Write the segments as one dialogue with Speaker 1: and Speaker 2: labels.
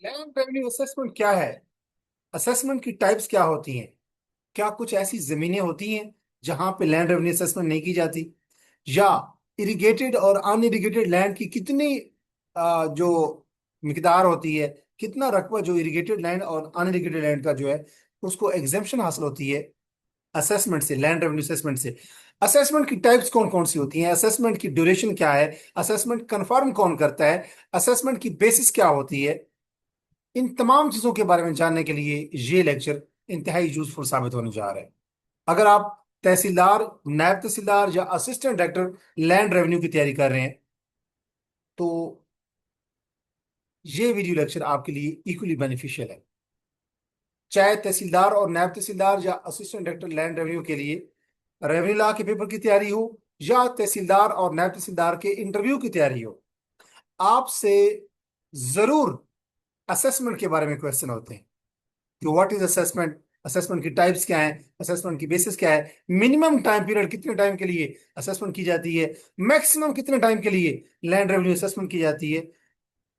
Speaker 1: Land revenue assessment क्या है? Assessment की टाइप्स क्या होती हैं? क्या कुछ ऐसी जमीनें होती हैं जहां पे लैंड रेवेन्यू असेसमेंट नहीं की जाती? या इरिगेटेड और अनइरिगेटेड लैंड की कितनी जो मिकदार होती है, कितना रकबा जो इरिगेटेड लैंड और अनइरिगेटेड लैंड का जो है उसको एग्जेम्पशन हासिल होती है असेसमेंट से, लैंड रेवेन्यू असेसमेंट से? असेसमेंट की टाइप्स कौन कौन सी होती हैं? असेसमेंट की ड्यूरेशन क्या है? असेसमेंट कंफर्म कौन करता है? असेसमेंट की बेसिस क्या होती है? इन तमाम चीजों के बारे में जानने के लिए ये लेक्चर इंतहाई यूजफुल साबित होने जा रहा है। अगर आप तहसीलदार, नायब तहसीलदार या असिस्टेंट डायरेक्टर लैंड रेवेन्यू की तैयारी कर रहे हैं तो ये वीडियो लेक्चर आपके लिए इक्वली बेनिफिशियल है। चाहे तहसीलदार और नायब तहसीलदार या असिस्टेंट डायरेक्टर लैंड रेवेन्यू के लिए रेवेन्यू लॉ के पेपर की तैयारी हो, या तहसीलदार और नायब तहसीलदार के इंटरव्यू की तैयारी हो, आपसे जरूर असेसमेंट के बारे में क्वेश्चन होते हैं कि व्हाट इज असेसमेंट, असेसमेंट की टाइप्स क्या है, असेसमेंट की बेसिस क्या है, मिनिमम टाइम पीरियड कितने टाइम के लिए असेसमेंट की जाती है, मैक्सिमम कितने टाइम के लिए लैंड रेवेन्यू असेसमेंट की जाती है,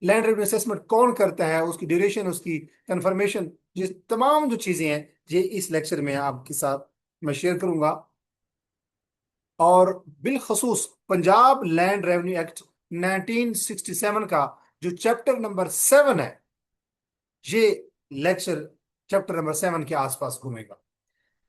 Speaker 1: लैंड रेवेन्यू असेसमेंट कौन करता है, उसकी ड्यूरेशन, उसकी कंफर्मेशन, ये तमाम जो चीजें हैं ये इस लेक्चर में आपके साथ मैं शेयर करूंगा। और बिलखसूस पंजाब लैंड रेवेन्यू एक्ट 1967 का जो चैप्टर नंबर 7 है, ये लेक्चर चैप्टर नंबर 7 के आसपास घूमेगा।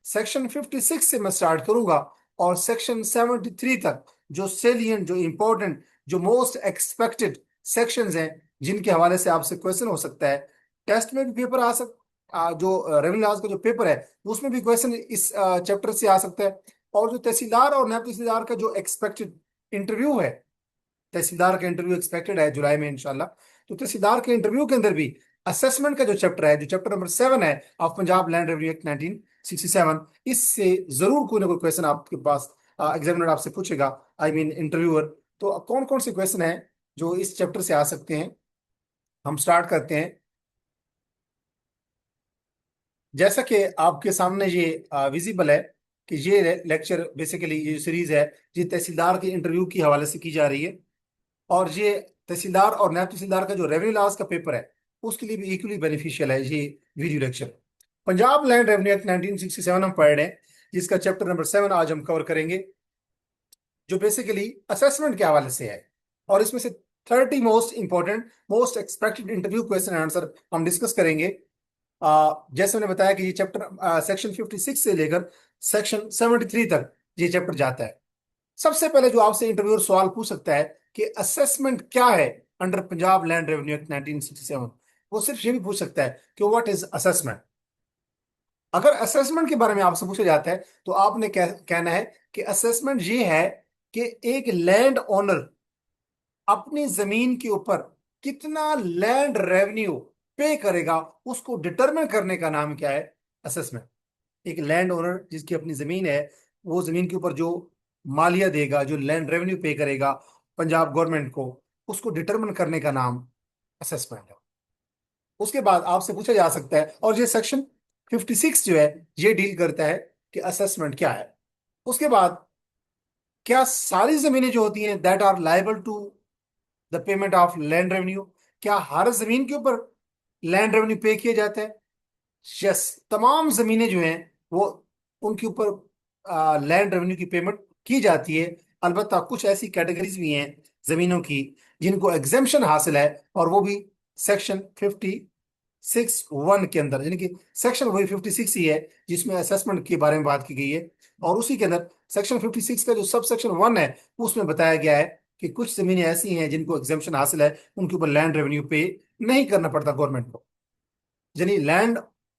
Speaker 1: सेक्शन 56 से मैं स्टार्ट करूंगा और सेक्शन 73 तक जो सेलियंट, जो इंपॉर्टेंट, जो मोस्ट एक्सपेक्टेड सेक्शंस हैं जिनके हवाले से आपसे क्वेश्चन हो सकता है। टेस्ट में भी पेपर जो रेवेन्यू लॉज का जो पेपर है उसमें भी क्वेश्चन इस चैप्टर से आ सकता है। और जो तहसीलदार और नायब तहसीलदार का जो एक्सपेक्टेड इंटरव्यू है, तहसीलदार का इंटरव्यू एक्सपेक्टेड है जुलाई में इंशाल्लाह, तो तहसीलदार के इंटरव्यू के अंदर भी असेसमेंट का जो चैप्टर है, जो चैप्टर नंबर 7 है of Punjab land revenue act 1967, इससे जरूर कोई ना कोई क्वेश्चन आपके पास एग्जामिनर आपसे पूछेगा, आई मीन इंटरव्यूअर। तो कौन कौन से क्वेश्चन हैं जो इस चैप्टर से आ सकते हैं, हम स्टार्ट करते हैं। जैसा कि आपके सामने ये विजिबल है कि ये लेक्चर बेसिकली, ये सीरीज है, ये तहसीलदार के इंटरव्यू के हवाले से की जा रही है। और ये तहसीलदार और नायब तहसीलदार का जो रेवेन्यू लॉज का पेपर है उसके लिए भी इक्वली बेनिफिशियल है ये video lecture. Punjab land revenue act 1967 हम पढ़ रहे हैं, जिसका चैप्टर नंबर 7 आज हम कवर करेंगे, जो बेसिकली असेसमेंट के हवाले से है। और इसमें से 30 most important, most expected interview question answer हम डिस्कस करेंगे। जैसे मैंने बताया कि ये चैप्टर सेक्शन 56 से लेकर सेक्शन 73 तक ये चैप्टर जाता है। सबसे पहले जो आपसे इंटरव्यूअर सवाल पूछ सकता है कि असेसमेंट क्या है under Punjab land revenue act 1967, वो सिर्फ ये भी पूछ सकता है कि व्हाट इज असेसमेंट। अगर असेसमेंट के बारे में आपसे पूछा जाता है तो आपने कहना है कि असेसमेंट ये है कि एक लैंड ओनर अपनी जमीन के ऊपर कितना लैंड रेवेन्यू पे करेगा, उसको डिटरमिन करने का नाम क्या है? असेसमेंट। एक लैंड ओनर जिसकी अपनी जमीन है, वो जमीन के ऊपर जो मालिया देगा, जो लैंड रेवेन्यू पे करेगा पंजाब गवर्नमेंट को, उसको डिटरमिन करने का नाम असेसमेंट है। उसके बाद आपसे पूछा जा सकता है, और ये सेक्शन 56 जो है ये डील करता है कि असेसमेंट क्या है। उसके बाद क्या सारी जमीनें जो होती हैं that are liable to the payment of land revenue, क्या हर जमीन के ऊपर लैंड रेवेन्यू पे किया जाता है? यस, तमाम जमीनें जो हैं वो, उनके ऊपर लैंड रेवेन्यू की पेमेंट की जाती है। अलबत्ता कुछ ऐसी कैटेगरीज भी हैं जमीनों की जिनको एग्जेम्पशन हासिल है, और वो भी सेक्शन 56(1) के अंदर, यानी कि सेक्शन वही 56 ही है जिसमें असेसमेंट के बारे में बात की गई है। और उसी के अंदर सेक्शन 56 का जो सब सेक्शन 1 है उसमें बताया गया है कि कुछ जमीनें ऐसी हैं जिनको एग्जेम्पशन हासिल है, उनके ऊपर लैंड रेवेन्यू पे नहीं करना पड़ता गवर्नमेंट को। यानी लैंड,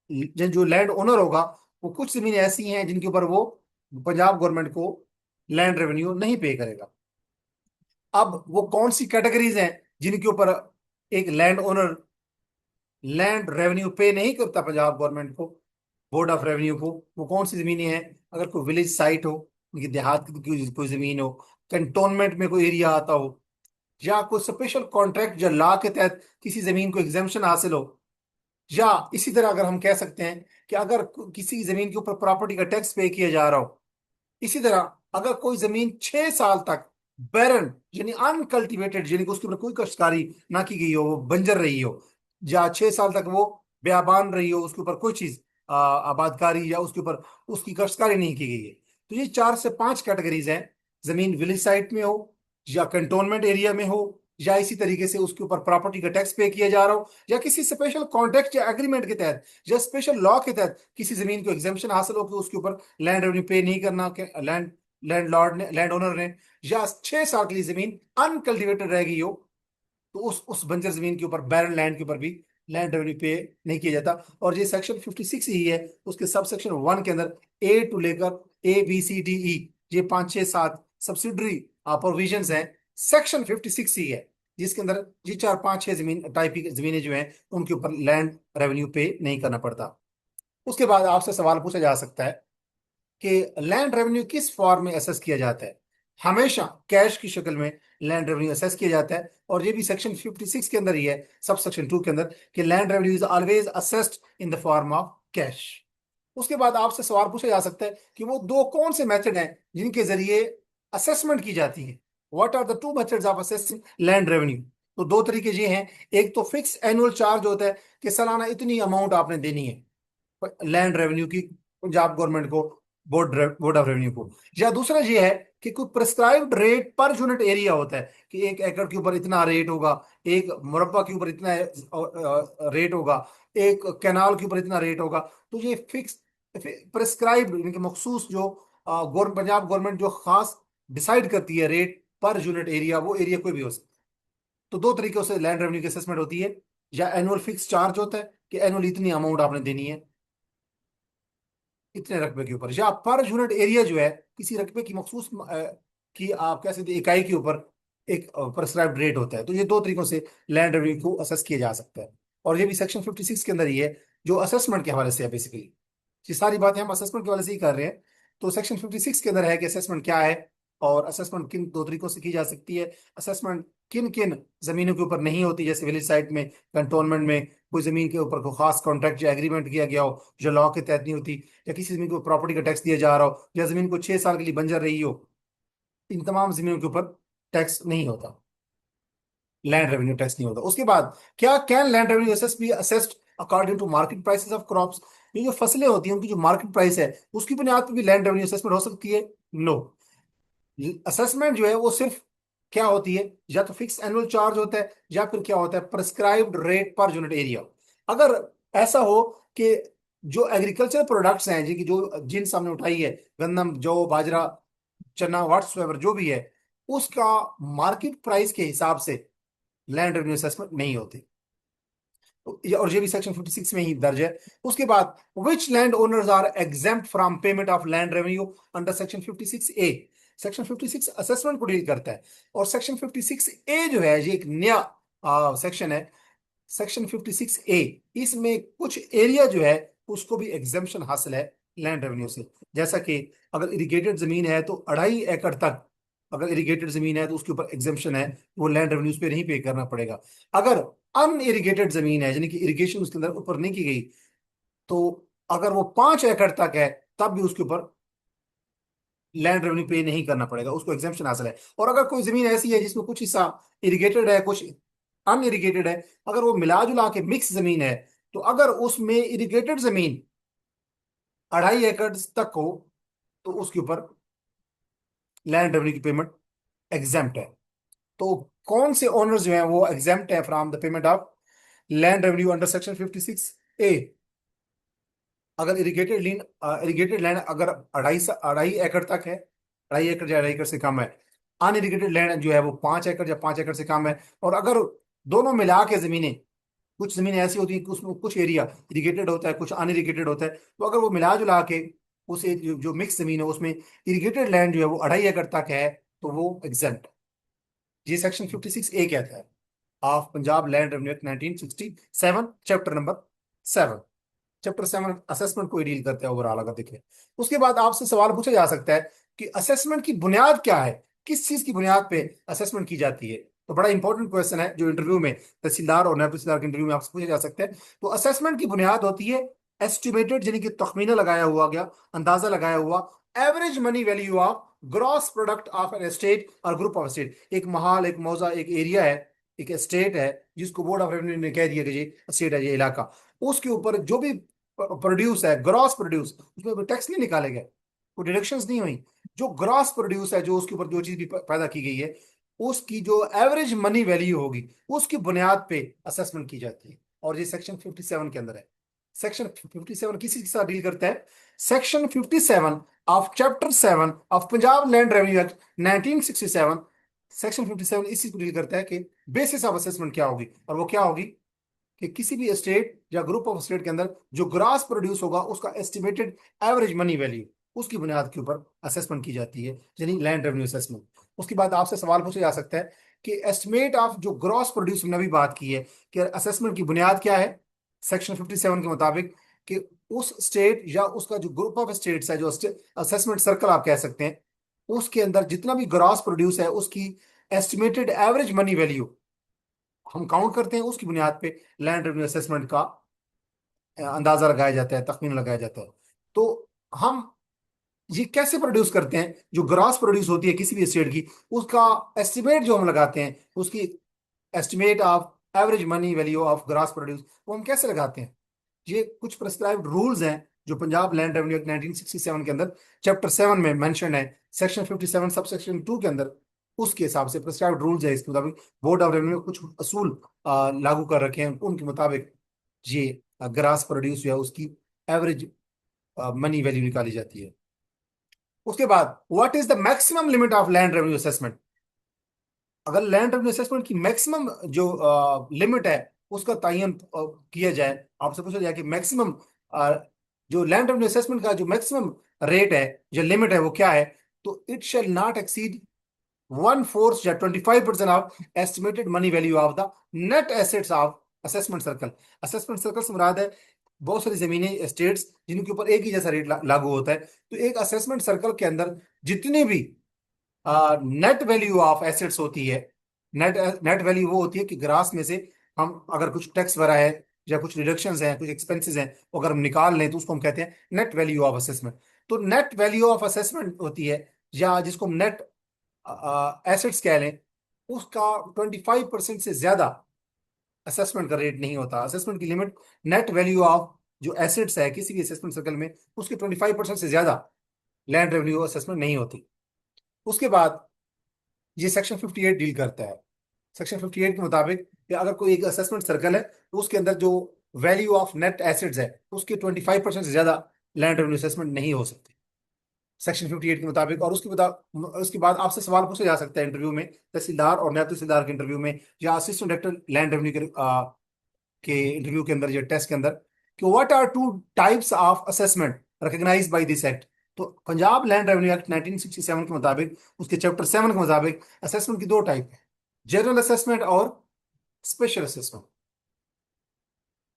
Speaker 1: जो लैंड ओनर होगा, वो कुछ जमीनें ऐसी हैं जिनके ऊपर वो पंजाब गवर्नमेंट को लैंड रेवेन्यू नहीं पे करेगा। अब वो कौन सी कैटेगरीज हैं जिनके ऊपर एक लैंड ओनर लैंड रेवेन्यू पे नहीं करता पंजाब गवर्नमेंट को, बोर्ड ऑफ रेवेन्यू को? वो कौन सी जमीनें हैं? अगर कोई विलेज साइट हो, उनकी देहात की कोई जमीन हो, कंटोनमेंट में कोई एरिया आता हो, या कोई स्पेशल कॉन्ट्रैक्ट या लॉ के तहत किसी जमीन को एग्जेम्पशन हासिल हो, या इसी तरह अगर हम कह सकते हैं कि अगर किसी जमीन के ऊपर प्रॉपर्टी का टैक्स पे किया जा रहा हो। इसी तरह अगर कोई जमीन 6 साल तक बैरन, यानी अनकल्टिवेटेड, यानी कि उसके ऊपर कोई काश्तकारी ना की गई हो, वो बंजर रही हो, या 6 साल तक वो बेआबान रही हो, उसके ऊपर कोई चीज आबादकारी या उसके ऊपर उसकी काश्तकारी नहीं की गई है। तो ये 4 से 5 कैटेगरीज हैं। जमीन विलेज साइट में हो, या कंटोनमेंट एरिया में हो, या इसी तरीके से उसके ऊपर प्रॉपर्टी का टैक्स पे किया जा रहा हो, या किसी स्पेशल कॉन्ट्रैक्ट या एग्रीमेंट के तहत या स्पेशल लॉ के तहत किसी जमीन को एग्जेम्पशन हासिल हो कि उसके ऊपर लैंड रेवेन्यू पे नहीं करना, लैंड लैंड ने लैंड ओनर ने, या 6 साल के लिए जमीन अनकल्टिवेटेड रह गई हो, तो उस बंजर जमीन के ऊपर, बैरन लैंड के ऊपर भी लैंड रेवेन्यू पे नहीं किया जाता। और ये सेक्शन 56 ही है, उसके सब सेक्शन 1 के अंदर ए टू लेकर ABCDE, ये 5 6 7 सब्सिडरी प्रोविजंस हैं। सेक्शन 56 ही है जिसके अंदर ये 4 5 6 जमीन टाइप की जमीनें जो हैं उनके ऊपर लैंड रेवेन्यू पे नहीं करना पड़ता। उसके बाद आपसे सवाल पूछा जा सकता है कि लैंड रेवेन्यू किस फॉर्म में असेस किया जाता है। हमेशा कैश की शक्ल में लैंड रेवेन्यू असेस किया जाता है, और ये भी सेक्शन 56 के अंदर ही है, सब सेक्शन 2 के अंदर, कि land revenue is always assessed in the form of cash. उसके बाद आपसे सवाल पूछा जा सकता है कि वो दो कौन से मेथड हैं जिनके जरिए असेसमेंट की जाती है। What are the two methods of assessing land revenue. तो दो तरीके ये हैं। एक तो फिक्स एनुअल चार्ज होता है कि सालाना इतनी अमाउंट आपने देनी है लैंड रेवेन्यू की, पंजाब गवर्नमेंट को, बोर्ड ऑफ रेवेन्यू को। या दूसरा ये है कि कोई prescribed rate per unit area होता है कि 1 एकड़ के ऊपर इतना रेट होगा, एक मुरब्बा के ऊपर इतना रेट होगा, एक कैनाल के ऊपर इतना रेट होगा। तो ये फिक्स प्रिस्क्राइब्ड यानी कि मखसूस जो पंजाब गवर्नमेंट जो खास डिसाइड करती है रेट पर यूनिट एरिया, वो एरिया कोई भी हो सकता है। तो दो तरीकों से लैंड रेवेन्यू की असेसमेंट होती है। या एनुअल फिक्स चार्ज होता है कि एनुअल इतनी अमाउंट आपने देनी है इतने रकबे के ऊपर, या पर यूनिट एरिया जो है किसी रकबे की मखसूस की आप कह सकते हैं इकाई के ऊपर एक प्रिस्क्राइब्ड रेट होता है। तो ये दो तरीकों से लैंड रेवेन्यू को असेस किया जा सकता है, और ये भी सेक्शन 56 के अंदर ही है जो असेसमेंट के हवाले से है बेसिकली। ये सारी बातें हम असेसमेंट के हवाले से ही कर रहे हैं। तो सेक्शन 56 के अंदर है कि असेसमेंट क्या है, और असेसमेंट किन दो तरीकों से की जा सकती है, असेसमेंट किन किन जमीनों के ऊपर नहीं होती, जैसे विलेज साइट में, कंटोनमेंट में कोई जमीन के ऊपर कोई खास कॉन्ट्रैक्ट या एग्रीमेंट किया गया हो जो लॉ के तहत नहीं होती, या किसी जमीन को प्रॉपर्टी का टैक्स दिया जा रहा हो, या जमीन को 6 साल के लिए बंजर रही हो, इन तमाम जमीनों के ऊपर टैक्स नहीं होता, लैंड रेवेन्यू टैक्स नहीं होता। उसके बाद क्या can land revenue assess be assessed according to market prices of crops. ये जो फसलें होती हैं उनकी जो मार्केट प्राइस है उसकी बुनियाद पर भी लैंड रेवेन्यू असेसमेंट हो सकती है। नो, असेसमेंट जो है वो सिर्फ क्या होती है, या तो फिक्स एनुअल चार्ज होता है, या फिर क्या होता है prescribed rate per unit area. अगर ऐसा हो कि जो एग्रीकल्चर प्रोडक्ट्स हैं जिनकी जो जिन हमने उठाई है, गंदम, जौ, बाजरा, चना, व्हाट्सएवर जो भी है, उसका मार्केट प्राइस के हिसाब से लैंड रेवेन्यू असेसमेंट नहीं होती। और ये भी सेक्शन 56 में ही दर्ज है। उसके बाद which land owners are exempt from payment of land revenue under section 56A। Section 56 assessment को डील करता है, और सेक्शन 56A जो है ये एक नया सेक्शन है। सेक्शन 56A, इसमें कुछ एरिया जो है उसको भी एग्जेम्पशन हासिल है लैंड रेवेन्यू से। जैसा कि अगर इरिगेटेड जमीन है तो 2.5 एकड़ तक, अगर इरिगेटेड जमीन है तो उसके ऊपर एग्जेम्पशन है, वो लैंड रेवेन्यूज पे नहीं पे करना पड़ेगा। अगर अनइरिगेटेड जमीन है यानी कि इरिगेशन उसके अंदर ऊपर नहीं की गई, तो अगर वो 5 एकड़ तक है तब भी उसके ऊपर लैंड रेवेन्यू पे नहीं करना पड़ेगा, उसको एग्जेम्पशन हासिल है। और अगर कोई जमीन ऐसी है जिसमें कुछ हिस्सा इरिगेटेड है, कुछ अनइरिगेटेड है, अगर वो मिला जुला के मिक्स जमीन है, तो अगर उसमें इरिगेटेड जमीन 2.5 एकड़ तक हो, तो उसके ऊपर लैंड रेवेन्यू की पेमेंट एग्जेम्प्ट है। तो कौन से ओनर्स जो हैं वो एग्जेम्प्ट है from the payment of land revenue under section 56A। अगर इरिगेटेड लैंड अगर 2.5 एकड़ तक है, 2.5 एकड़ या 2.5 एकड़ से कम है, अनइरिगेटेड लैंड जो है वो 5 एकड़ या 5 एकड़ से कम है, और अगर दोनों मिला के जमीनें, कुछ जमीनें ऐसी होती है कि उसमें कुछ एरिया इरिगेटेड होता है, कुछ अनइरिगेटेड होता है, तो अगर वो मिला जुला के उस जो मिक्स जमीन है उसमें इरिगेटेड लैंड जो है वो 2.5 एकड़ तक है, तो वो एग्जेम्प्ट। ये सेक्शन 56A कहता है of Punjab land revenue act 1967, chapter number 7। Chapter 7 assessment को डील करते हैं ओवरऑल अगर देखें। उसके बाद आपसे सवाल पूछा जा सकता है कि असेसमेंट की बुनियाद क्या है, किस चीज की बुनियाद पे असेसमेंट की जाती है। तो बड़ा इंपॉर्टेंट क्वेश्चन है जो इंटरव्यू में तहसीलदार और नायब तहसीलदार के इंटरव्यू में आपसे पूछा जा सकता है। तो असेसमेंट की बुनियाद होती है एस्टिमेटेड, यानी कि तखमीना लगाया हुआ गया, अंदाजा लगाया हुआ average money value of gross product of an estate और ग्रुप ऑफ एस्टेट। एक महाल, एक मौजा, एक एरिया है, एक स्टेट है जिसको बोर्ड ऑफ रेवेन्यू ने कह दिया कि ये स्टेट है, ये इलाका, उसके ऊपर जो भी प्रोड्यूस है, ग्रॉस प्रोड्यूस, उसमें कोई टैक्स नहीं निकाले गए, कोई डिडक्शंस नहीं हुई। जो ग्रॉस प्रोड्यूस है, जो उसके ऊपर जो चीज भी पैदा की गई है, उसकी जो एवरेज मनी वैल्यू होगी उसकी बुनियाद पे असेसमेंट की जाती है। और ये सेक्शन 57 के अंदर है। सेक्शन 57 किसी के साथ डील करता है? Section 57 of chapter 7 of Punjab land revenue act 1967, section 57 इसी को डील करता है कि बेसिस ऑफ असेसमेंट क्या होगी, और वो क्या होगी कि किसी भी स्टेट या ग्रुप ऑफ स्टेट के अंदर जो ग्रास प्रोड्यूस होगा उसका एस्टिमेटेड एवरेज मनी वैल्यू, उसकी बुनियाद के ऊपर असेसमेंट की जाती है, यानी लैंड रेवेन्यू असेसमेंट। उसके बाद आपसे सवाल पूछा जा सकता है कि एस्टिमेट ऑफ जो ग्रॉस प्रोड्यूस, हमने अभी बात की है कि असेसमेंट की बुनियाद क्या है सेक्शन 57 के मुताबिक, कि उस स्टेट या उसका जो ग्रुप ऑफ स्टेट्स है, जो असेसमेंट सर्कल आप कह सकते हैं, उसके अंदर जितना भी ग्रॉस प्रोड्यूस है उसकी एस्टिमेटेड एवरेज मनी वैल्यू हम काउंट करते हैं, उसकी बुनियाद पे लैंड रेवेन्यू असेसमेंट का अंदाजा लगाया जाता है, तखमीन लगाया जाता है। तो हम ये कैसे प्रोड्यूस करते हैं? जो ग्रॉस प्रोड्यूस होती है किसी भी स्टेट की, उसका एस्टिमेट जो हम लगाते हैं, उसकी estimate of average money value of gross produce, वो हम कैसे लगाते हैं? ये कुछ प्रिस्क्राइब्ड रूल्स हैं जो पंजाब लैंड रेवेन्यू एक्ट 1967 के अंदर चैप्टर 7 में मेंशन है, सेक्शन 57 सब सेक्शन 2 के अंदर, उसके हिसाब से प्रिस्क्राइब्ड रूल्स है। इसके मुताबिक बोर्ड ऑफ रेवेन्यू कुछ असूल लागू कर रखे हैं, उनके मुताबिक ये ग्रास प्रोड्यूस या उसकी एवरेज मनी वैल्यू निकाली जाती है। उसके बाद what is the maximum limit of land revenue assessment? अगर लैंड रेवेन्यू असेसमेंट की मैक्सिमम जो लिमिट है उसका तयन किया जाए, आपसे पूछा जाए कि मैक्सिमम जो लैंड रेवेन्यू असेसमेंट का जो मैक्सिमम रेट है, जो लिमिट है, वो क्या है? तो इट शेल नॉट एक्सीड 1/4 या 25% of estimated money value of the net assets of assessment circle. Assessment circle से मुराद है बहुत सारी जमीनें, स्टेट्स जिनके ऊपर एक ही जैसा रेट लागू होता है। तो एक असेसमेंट सर्कल के अंदर जितनी भी नेट वैल्यू ऑफ एसेट्स होती है, नेट नेट वैल्यू वो होती है कि ग्रास में से हम अगर कुछ टैक्स भरा है या कुछ डिडक्शंस हैं, कुछ एक्सपेंसेस हैं, वो अगर हम निकाल लें तो उसको हम कहते हैं नेट वैल्यू ऑफ असेसमेंट। तो नेट वैल्यू ऑफ असेसमेंट होती है, या जिसको हम नेट एसेट्स कह लें, उसका 25% से ज्यादा असेसमेंट का रेट नहीं होता। असेसमेंट की लिमिट नेट वैल्यू ऑफ जो एसेट्स है किसी भी असेसमेंट सर्कल में, उसके 25% से ज्यादा लैंड रेवेन्यू असेसमेंट नहीं होती। उसके बाद ये सेक्शन 58 डील करता है। सेक्शन 58 के मुताबिक कि अगर कोई एक असेसमेंट सर्कल है तो उसके अंदर जो वैल्यू ऑफ नेट एसेट्स है उसके 25% से ज्यादा लैंड रेवेन्यू असेसमेंट नहीं हो सकती सेक्शन 58 के मुताबिक। और उसके बाद आपसे सवाल पूछा जा सकता है इंटरव्यू में, तहसीलदार और नायब तहसीलदार के इंटरव्यू में, या असिस्टेंट डायरेक्टर लैंड रेवेन्यू के इंटरव्यू के अंदर या टेस्ट के अंदर, कि what are two types of assessment recognised by this act. तो पंजाब लैंड रेवेन्यू एक्ट 1967 के मुताबिक, उसके चैप्टर 7 के मुताबिक, असेसमेंट की दो टाइप है, जनरल असेसमेंट और स्पेशल असेसमेंट।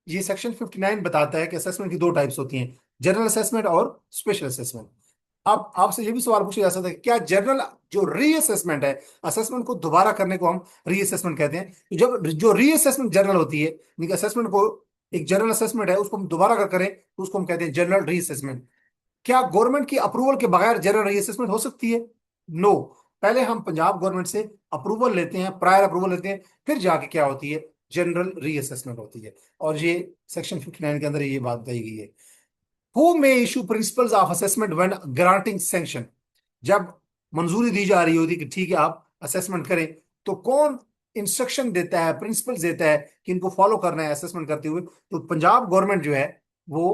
Speaker 1: ये सेक्शन 59 बताता है कि असेसमेंट की दो टाइप्स होती हैं, जनरल असेसमेंट और स्पेशल असेसमेंट। अब आपसे ये भी सवाल पूछा जा सकता है, क्या जनरल जो रीअसेसमेंट है, असेसमेंट को दोबारा करने को हम रीअसेसमेंट कहते हैं, तो जब जो रीअसेसमेंट जनरल होती है, यानी कि असेसमेंट को, एक जनरल असेसमेंट है उसको हम दोबारा अगर करें तो उसको हम कहते हैं जनरल रीअसेसमेंट। क्या गवर्नमेंट की अप्रूवल के बगैर जनरल रीअसेसमेंट हो सकती है? नो। पहले हम पंजाब गवर्नमेंट से अप्रूवल लेते हैं, प्रायर अप्रूवल लेते हैं, फिर जाके क्या होती है, जनरल रीअसेसमेंट होती है। और ये सेक्शन 59 के अंदर ये बात बताई गई है। Who may issue principles of assessment when granting sanction? जब मंजूरी दी जा रही होती कि ठीक है आप असेसमेंट करें, तो कौन इंस्ट्रक्शन देता है, प्रिंसिपल्स देता है कि इनको फॉलो करना है असेसमेंट करते हुए? तो पंजाब गवर्नमेंट जो है वो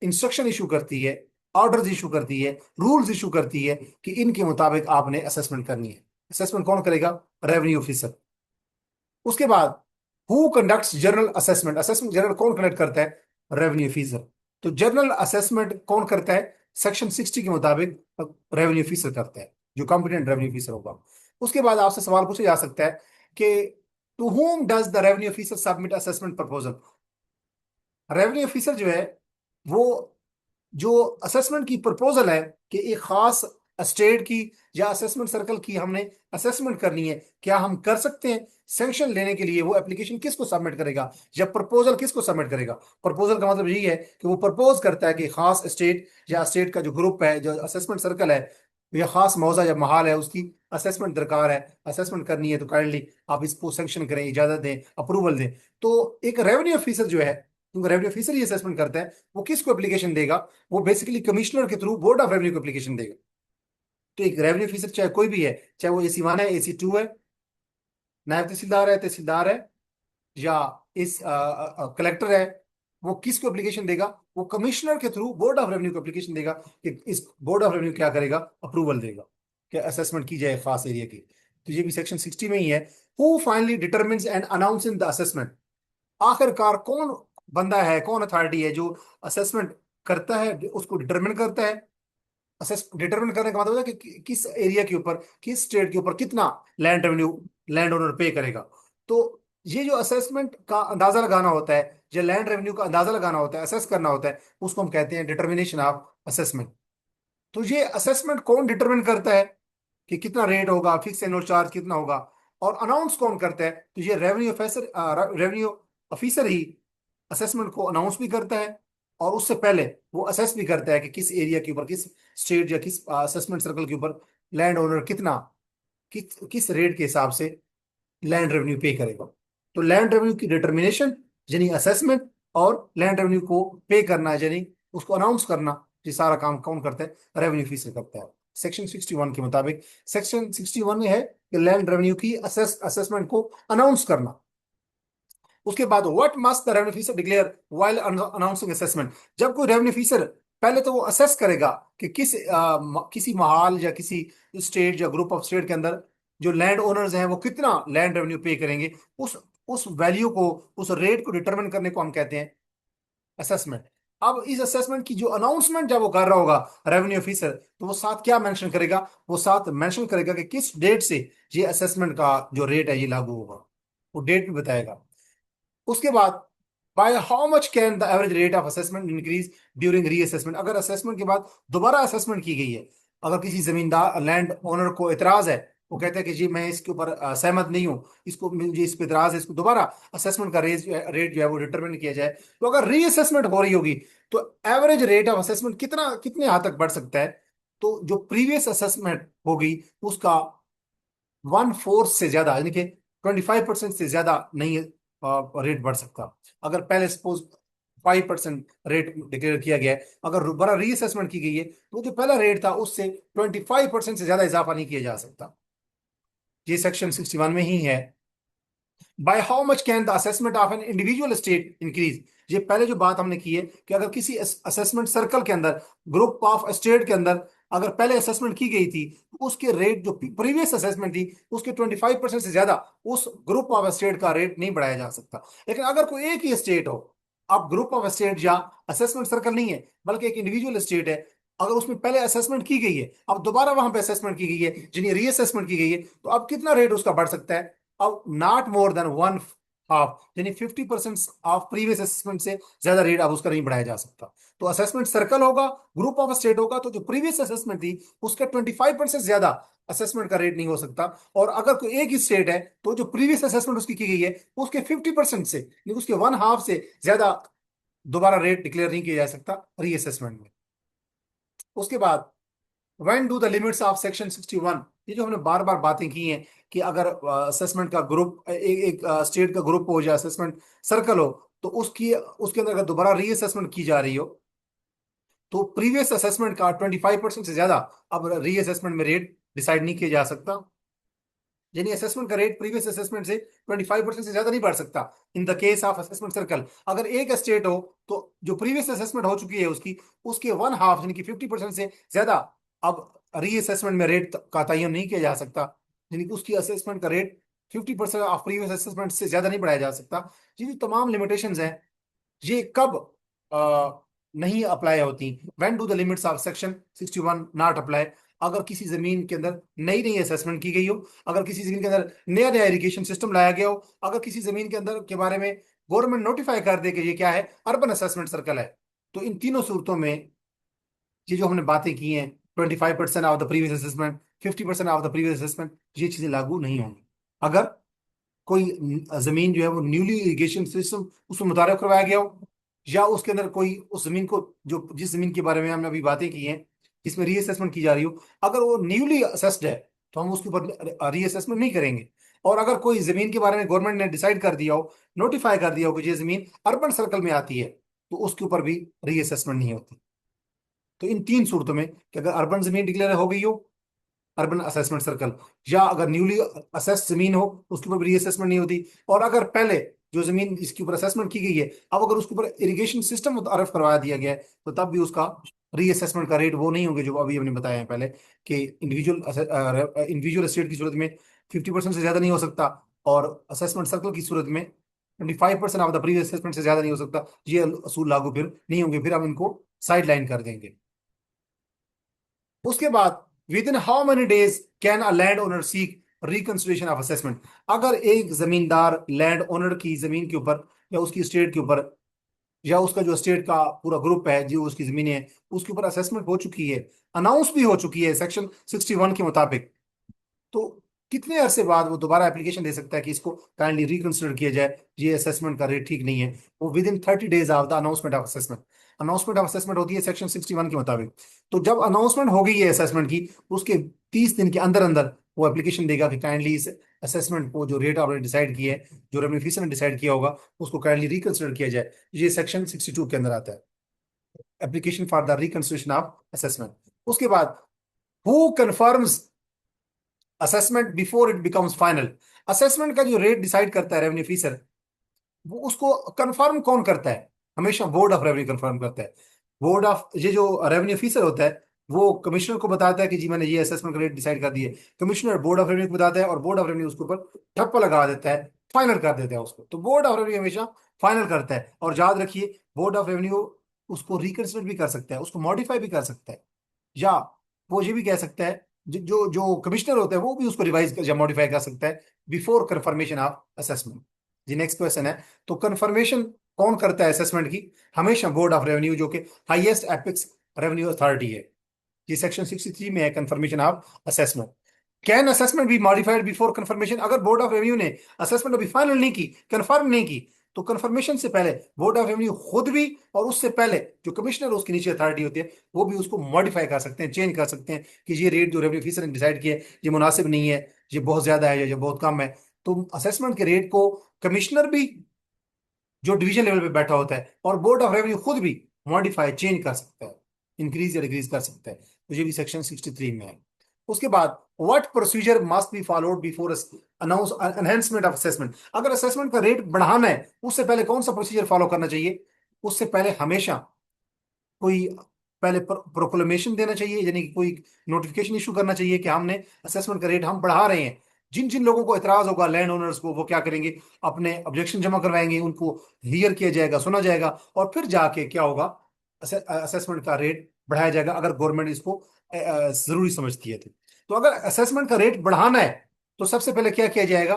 Speaker 1: इंस्ट्रक्शन इशू करती है, ऑर्डर्स इशू करती है, रूल्स इशू करती है कि इनके मुताबिक आपने असेसमेंट करनी है। असेसमेंट कौन करेगा? Revenue officer. उसके बाद who conducts general assessment? Assessment general कौन कंडक्ट करता है? Revenue officer. तो जनरल असेसमेंट कौन करता है? सेक्शन 60 के मुताबिक रेवेन्यू ऑफिसर करता है, जो कॉम्पिटेंट रेवेन्यू ऑफिसर होगा। उसके बाद आपसे सवाल पूछा जा सकता है कि to whom does the revenue officer submit assessment proposal? Revenue officer जो है वो जो असेसमेंट की प्रपोजल है कि एक खास स्टेट की या असेसमेंट सर्कल की हमने असेसमेंट करनी है, क्या हम कर सकते हैं? सैंक्शन लेने के लिए वो एप्लीकेशन किसको सबमिट करेगा, या प्रपोजल किसको सबमिट करेगा? प्रपोजल का मतलब यही है कि वो प्रपोज करता है कि खास स्टेट या स्टेट का जो ग्रुप है, जो असेसमेंट सर्कल है, या खास मौजा या महाल है, उसकी असेसमेंट दरकार है, असेसमेंट करनी है, तो काइंडली आप इसको सेंक्शन करें, इजाजत दें, अप्रूवल दें। तो एक रेवेन्यू ऑफिसर जो है, क्योंकि रेवेन्यू ऑफिसर ही असेसमेंट करता है, वो किसको एप्लीकेशन देगा? वो बेसिकली कमिश्नर के थ्रू बोर्ड ऑफ रेवेन्यू को एप्लीकेशन देगा। तो एक रेवेन्यू ऑफिसर चाहे कोई भी है, चाहे वो AC 1 है, AC 2 है, नायब तहसीलदार है, या इस कलेक्टर है, वो किसको एप्लीकेशन देगा? वो कमिश्नर के थ्रू बोर्ड ऑफ रेवेन्यू को एप्लीकेशन देगा कि इस बोर्ड ऑफ रेवेन्यू क्या करेगा? अप्रूवल देगा कि असेसमेंट की जाए खास एरिया की। तो ये भी सेक्शन 60 में ही है। Who finally determines and announce in the assessment, आखिरकार कौन बंदा है, कौन अथॉरिटी है जो असेसमेंट करता है, उसको डिटरमिन करता है। असेस डिटरमिन करने का मतलब है कि किस एरिया के ऊपर, किस स्टेट के ऊपर कितना लैंड रेवेन्यू लैंड ओनर पे करेगा। तो ये जो असेसमेंट का अंदाजा लगाना होता है, जो लैंड रेवेन्यू का अंदाजा लगाना होता है, असेस करना होता है, उसको हम कहते हैं डिटर्मिनेशन ऑफ असेसमेंट। तो ये असेसमेंट कौन डिटरमिन करता है कि कितना रेट होगा, फिक्स एनुअल चार्ज कितना होगा, और अनाउंस कौन करता है? तो ये रेवेन्यू ऑफिसर ही असेसमेंट को अनाउंस भी करता है, और उससे पहले वो असेस भी करता है कि किस एरिया के ऊपर, किस स्टेट या किस असेसमेंट सर्कल के ऊपर लैंड ओनर कितना, किस रेट के हिसाब से लैंड रेवेन्यू पे करेगा। तो लैंड रेवेन्यू की डिटर्मिनेशन यानी असेसमेंट, और लैंड रेवेन्यू को पे करना यानी उसको अनाउंस करना, ये सारा काम कौन करता है? रेवेन्यू ऑफिसर करता है। सेक्शन 61 के मुताबिक, सेक्शन 61 में है कि लैंड रेवेन्यू की असेसमेंट को अनाउंस करना। उसके बाद what must the revenue officer declare while announcing assessment, जब कोई रेवेन्यू ऑफिसर पहले तो वो असेस करेगा कि किसी महाल या किसी स्टेट या ग्रुप ऑफ स्टेट के अंदर जो लैंड ओनर्स हैं वो कितना लैंड रेवेन्यू पे करेंगे। उस उस वैल्यू को, उस रेट को डिटरमिन करने को हम कहते हैं असेसमेंट। अब इस असेसमेंट की जो अनाउंसमेंट जब वो कर रहा होगा रेवेन्यू ऑफिसर, तो वो साथ क्या मेंशन करेगा? वो साथ मेंशन करेगा कि किस डेट से ये असेसमेंट का जो रेट है ये लागू होगा, वो डेट भी बताएगा। उसके बाद by how much can the average rate of assessment increase during reassessment, अगर असेसमेंट के बाद दोबारा असेसमेंट की गई है, अगर किसी जमींदार लैंड ओनर को इतराज है, वो कहता है कि जी मैं इसके ऊपर सहमत नहीं हूँ, इसको मुझे इस पे इतराज है, इसको दोबारा असेसमेंट का रेट जो है वो डिटरमिन किया जाए, तो अगर रीअसेसमेंट हो रही होगी तो एवरेज रेट ऑफ असेसमेंट कितने हद तक बढ़ सकता है? तो जो प्रीवियस असेसमेंट होगी उसका 1/4 से ज्यादा, यानी कि 25% से ज्यादा नहीं रेट बढ़ सकता। अगर पहले सपोज 5% रेट डिक्लेयर किया गया है, अगर दोबारा रीअसेसमेंट की गई है, तो जो पहला रेट था उससे 25% से ज्यादा इजाफा नहीं किया जा सकता। ये सेक्शन 61 में ही है। By how much can the assessment of an individual state increase, ये पहले जो बात हमने की है कि अगर किसी असेसमेंट सर्कल के अंदर, ग्रुप ऑफ स्टेट के अंदर अगर पहले असेसमेंट की गई थी, तो उसके रेट जो प्रीवियस असेसमेंट थी उसके 25% से ज्यादा उस ग्रुप ऑफ स्टेट का रेट नहीं बढ़ाया जा सकता। लेकिन अगर कोई एक ही स्टेट हो, अब ग्रुप ऑफ स्टेट या असेसमेंट सर्कल नहीं है बल्कि एक इंडिविजुअल स्टेट है, अगर उसमें पहले असेसमेंट की गई है, अब दोबारा वहां पे असेसमेंट की गई है, जिन्हें रीअसेसमेंट की गई है, तो अब कितना रेट उसका बढ़ सकता है? अब नॉट मोर देन 1/2, यानी 50% ऑफ प्रीवियस असेसमेंट से ज्यादा रेट अब उसका नहीं बढ़ाया जा सकता। तो असेसमेंट सर्कल होगा, ग्रुप ऑफ स्टेट होगा, तो जो प्रीवियस असेसमेंट थी उसका 25% से ज्यादा असेसमेंट का रेट नहीं हो सकता। और अगर कोई एक ही स्टेट है तो जो प्रीवियस असेसमेंट उसकी की गई है उसके 50% से, यानी उसके 1/2 से ज्यादा दोबारा रेट डिक्लेयर नहीं किया जा सकता रीअसेसमेंट में। उसके बाद when do the limits of section 61, ये जो हमने बार बार बातें की हैं कि अगर असेसमेंट का ग्रुप एक स्टेट का ग्रुप हो या असेसमेंट सर्कल हो, तो उसकी उसके अंदर अगर दोबारा रीअसेसमेंट की जा रही हो, तो प्रीवियस असेसमेंट का 25% से ज्यादा अब रीअसेसमेंट में रेट डिसाइड नहीं किया जा सकता। यानी असेसमेंट का रेट प्रीवियस असेसमेंट से 25% से ज्यादा नहीं बढ़ सकता in the case of assessment circle. अगर एक स्टेट हो तो जो प्रीवियस असेसमेंट हो चुकी है उसकी, उसके 1/2 यानी कि 50% से ज्यादा अब रीअसेसमेंट में रेट का तयन नहीं किया जा सकता, यानी कि उसकी असेसमेंट का रेट 50% ऑफ प्रीवियस असेसमेंट से ज्यादा नहीं बढ़ाया जा सकता। ये जो तमाम लिमिटेशंस हैं, ये कब नहीं अप्लाई होती? When do the limits of section 61 not apply, अगर किसी जमीन के अंदर नई नई असेसमेंट की गई हो, अगर किसी जमीन के अंदर नया नया इरिगेशन सिस्टम लाया गया हो, अगर किसी जमीन के अंदर के बारे में गवर्नमेंट नोटिफाई कर दे कि ये क्या है, अर्बन असेसमेंट सर्कल है, तो इन तीनों सूरतों में ये जो हमने बातें की हैं, 25% of the previous assessment, 50% of the previous assessment, ये चीजें लागू नहीं होंगी। अगर कोई जमीन जो है वो न्यूली इरिगेशन सिस्टम उसमें मुतारफ करवाया गया हो, या उसके अंदर कोई उस जमीन को, जो जिस जमीन के बारे में हमने अभी बातें की हैं जिसमें रीअसेसमेंट की जा रही हो, अगर वो न्यूली असेस्ड है, तो हम उसके ऊपर रीअसेसमेंट नहीं करेंगे। और अगर कोई जमीन के बारे में गवर्नमेंट ने डिसाइड कर दिया हो, नोटिफाई कर दिया हो कि ये जमीन अर्बन सर्कल में आती है, तो उसके ऊपर भी रीअसेसमेंट नहीं होती। तो इन तीन सूरतों में, कि अगर अर्बन जमीन डिक्लेयर हो गई हो, अर्बन असेसमेंट सर्कल, या अगर न्यूली असेस्ड जमीन हो उसके ऊपर रीअसेसमेंट नहीं होती, और अगर पहले जो जमीन इसके ऊपर असेसमेंट की गई है, अब अगर उसके ऊपर इरिगेशन सिस्टम मुतारफ करवा दिया गया है, तो तब भी उसका रीअसेसमेंट का रेट वो नहीं होंगे जो अभी हमने बताया है पहले, कि इंडिविजुअल एस्टेट की सूरत में 50% से ज्यादा नहीं हो सकता, और असेसमेंट सर्कल की सूरत में 25% ऑफ द प्रीवियस असेसमेंट से ज्यादा नहीं हो सकता। ये असूल लागू फिर नहीं होंगे, फिर हम इनको साइड लाइन कर देंगे। उसके बाद, with in how many days can a land owner seek reconsideration of assessment. अगर एक जमींदार लैंड ओनर की जमीन के ऊपर, या उसकी स्टेट के ऊपर, या उसका जो स्टेट का पूरा ग्रुप है जो उसकी जमीनें हैं, उसके ऊपर असेसमेंट हो चुकी है, अनाउंस भी हो चुकी है सेक्शन 61 के मुताबिक, तो कितने अरसे बाद वो दोबारा एप्लीकेशन दे सकता है कि इसको काइंडली रिकंसिडर किया जाए, ये असेसमेंट का रेट ठीक नहीं है? वो within 30 days of the announcement of assessment. Announcement of assessment होती है सेक्शन 61 के मुताबिक। तो जब अनाउंसमेंट हो गई है असेसमेंट की, उसके 30 दिन के अंदर अंदर वो एप्लीकेशन देगा कि काइंडली इस असेसमेंट को, जो रेट आपने डिसाइड किया है, जो रेवेन्यू ऑफिसर ने डिसाइड किया होगा, उसको काइंडली रिकंसिडर किया जाए। ये सेक्शन 62 के अंदर आता है, application for the reconsideration of assessment. उसके बाद, who confirms assessment before it becomes final. Assessment का जो रेट डिसाइड करता है रेवेन्यू ऑफिसर, वो उसको कंफर्म कौन करता है? हमेशा बोर्ड ऑफ रेवेन्यू कंफर्म करता है। बोर्ड ऑफ, ये जो रेवेन्यू ऑफिसर होता है, वो कमिश्नर को बताता है कि जी मैंने ये असेसमेंट का रेट डिसाइड कर दिए। कमिश्नर बोर्ड ऑफ रेवेन्यू को बताता है, और बोर्ड ऑफ रेवेन्यू उसके ऊपर ठप्पा लगा देता है, फाइनल कर देता है उसको। तो बोर्ड ऑफ रेवेन्यू हमेशा फाइनल करता है। और याद रखिए, बोर्ड ऑफ रेवेन्यू उसको रिकंसिडर भी कर सकता है, उसको मॉडिफाई भी कर सकता है, या वो ये भी कह सकता है, जो जो कमिश्नर होता है वो भी उसको रिवाइज या मॉडिफाई कर सकता है बिफोर कंफर्मेशन ऑफ असेसमेंट। जी नेक्स्ट क्वेश्चन है, तो कंफर्मेशन कौन करता है असेसमेंट की? हमेशा बोर्ड ऑफ रेवेन्यू, जो कि हाईएस्ट एपिक्स रेवेन्यू अथॉरिटी है। ये सेक्शन 63 में है, confirmation of assessment. Can assessment be modified before confirmation? अगर बोर्ड ऑफ रेवेन्यू ने असेसमेंट अभी फाइनल नहीं की, कंफर्म नहीं की, तो कंफर्मेशन से पहले बोर्ड ऑफ रेवेन्यू खुद भी, और उससे पहले जो कमिश्नर उसके नीचे अथॉरिटी होती है, वो भी उसको मॉडिफाई कर सकते हैं, चेंज कर सकते हैं, कि ये रेट जो रेवेन्यू ऑफिसर ने डिसाइड किया है, ये मुनासिब नहीं है, ये बहुत ज्यादा है, या ये बहुत कम है। तो असेसमेंट के रेट को कमिश्नर भी, जो डिवीजन लेवल पे बैठा होता है, और बोर्ड ऑफ रेवेन्यू खुद भी मॉडिफाई, चेंज कर सकता है, इंक्रीज या डिक्रीज कर सकता है। तो ये भी सेक्शन 63 में है। उसके बाद, what procedure must be followed before announce enhancement of assessment. अगर असेसमेंट का रेट बढ़ाना है, उससे पहले कौन सा प्रोसीजर फॉलो करना चाहिए? उससे पहले हमेशा कोई, पहले प्रोक्लेमेशन देना चाहिए, यानी कि कोई नोटिफिकेशन इशू करना चाहिए कि हमने असेसमेंट का रेट हम बढ़ा रहे हैं। जिन जिन लोगों को एतराज होगा, लैंड ओनर्स को, वो क्या करेंगे? अपने ऑब्जेक्शन जमा करवाएंगे, उनको हियर किया जाएगा, सुना जाएगा, और फिर जाके क्या होगा, असेसमेंट का रेट बढ़ाया जाएगा, अगर गवर्नमेंट इसको जरूरी समझती है तो अगर असेसमेंट का रेट बढ़ाना है, तो सबसे पहले क्या किया जाएगा?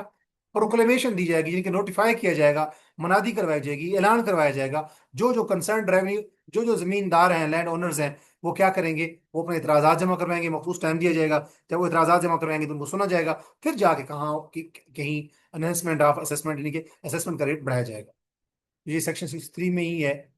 Speaker 1: प्रोक्लेमेशन दी जाएगी, जिनके नोटिफाई किया जाएगा, मनादी करवाई जाएगी, ऐलान करवाया जाएगा। जो जो कंसर्न रेवेन्यू, जो जो जमींदार हैं, लैंड ओनर्स हैं, वो क्या करेंगे? वो अपने इतराजात जमा करवाएंगे, मखसूस टाइम दिया जाएगा। जब वो इतराजात जमा करवाएंगे तो उनको सुना जाएगा, फिर जाके कहाँ कहीं अनाउंसमेंट ऑफ असेसमेंट, यानी कि असेसमेंट का रेट बढ़ाया जाएगा। ये सेक्शन 63 में ही है।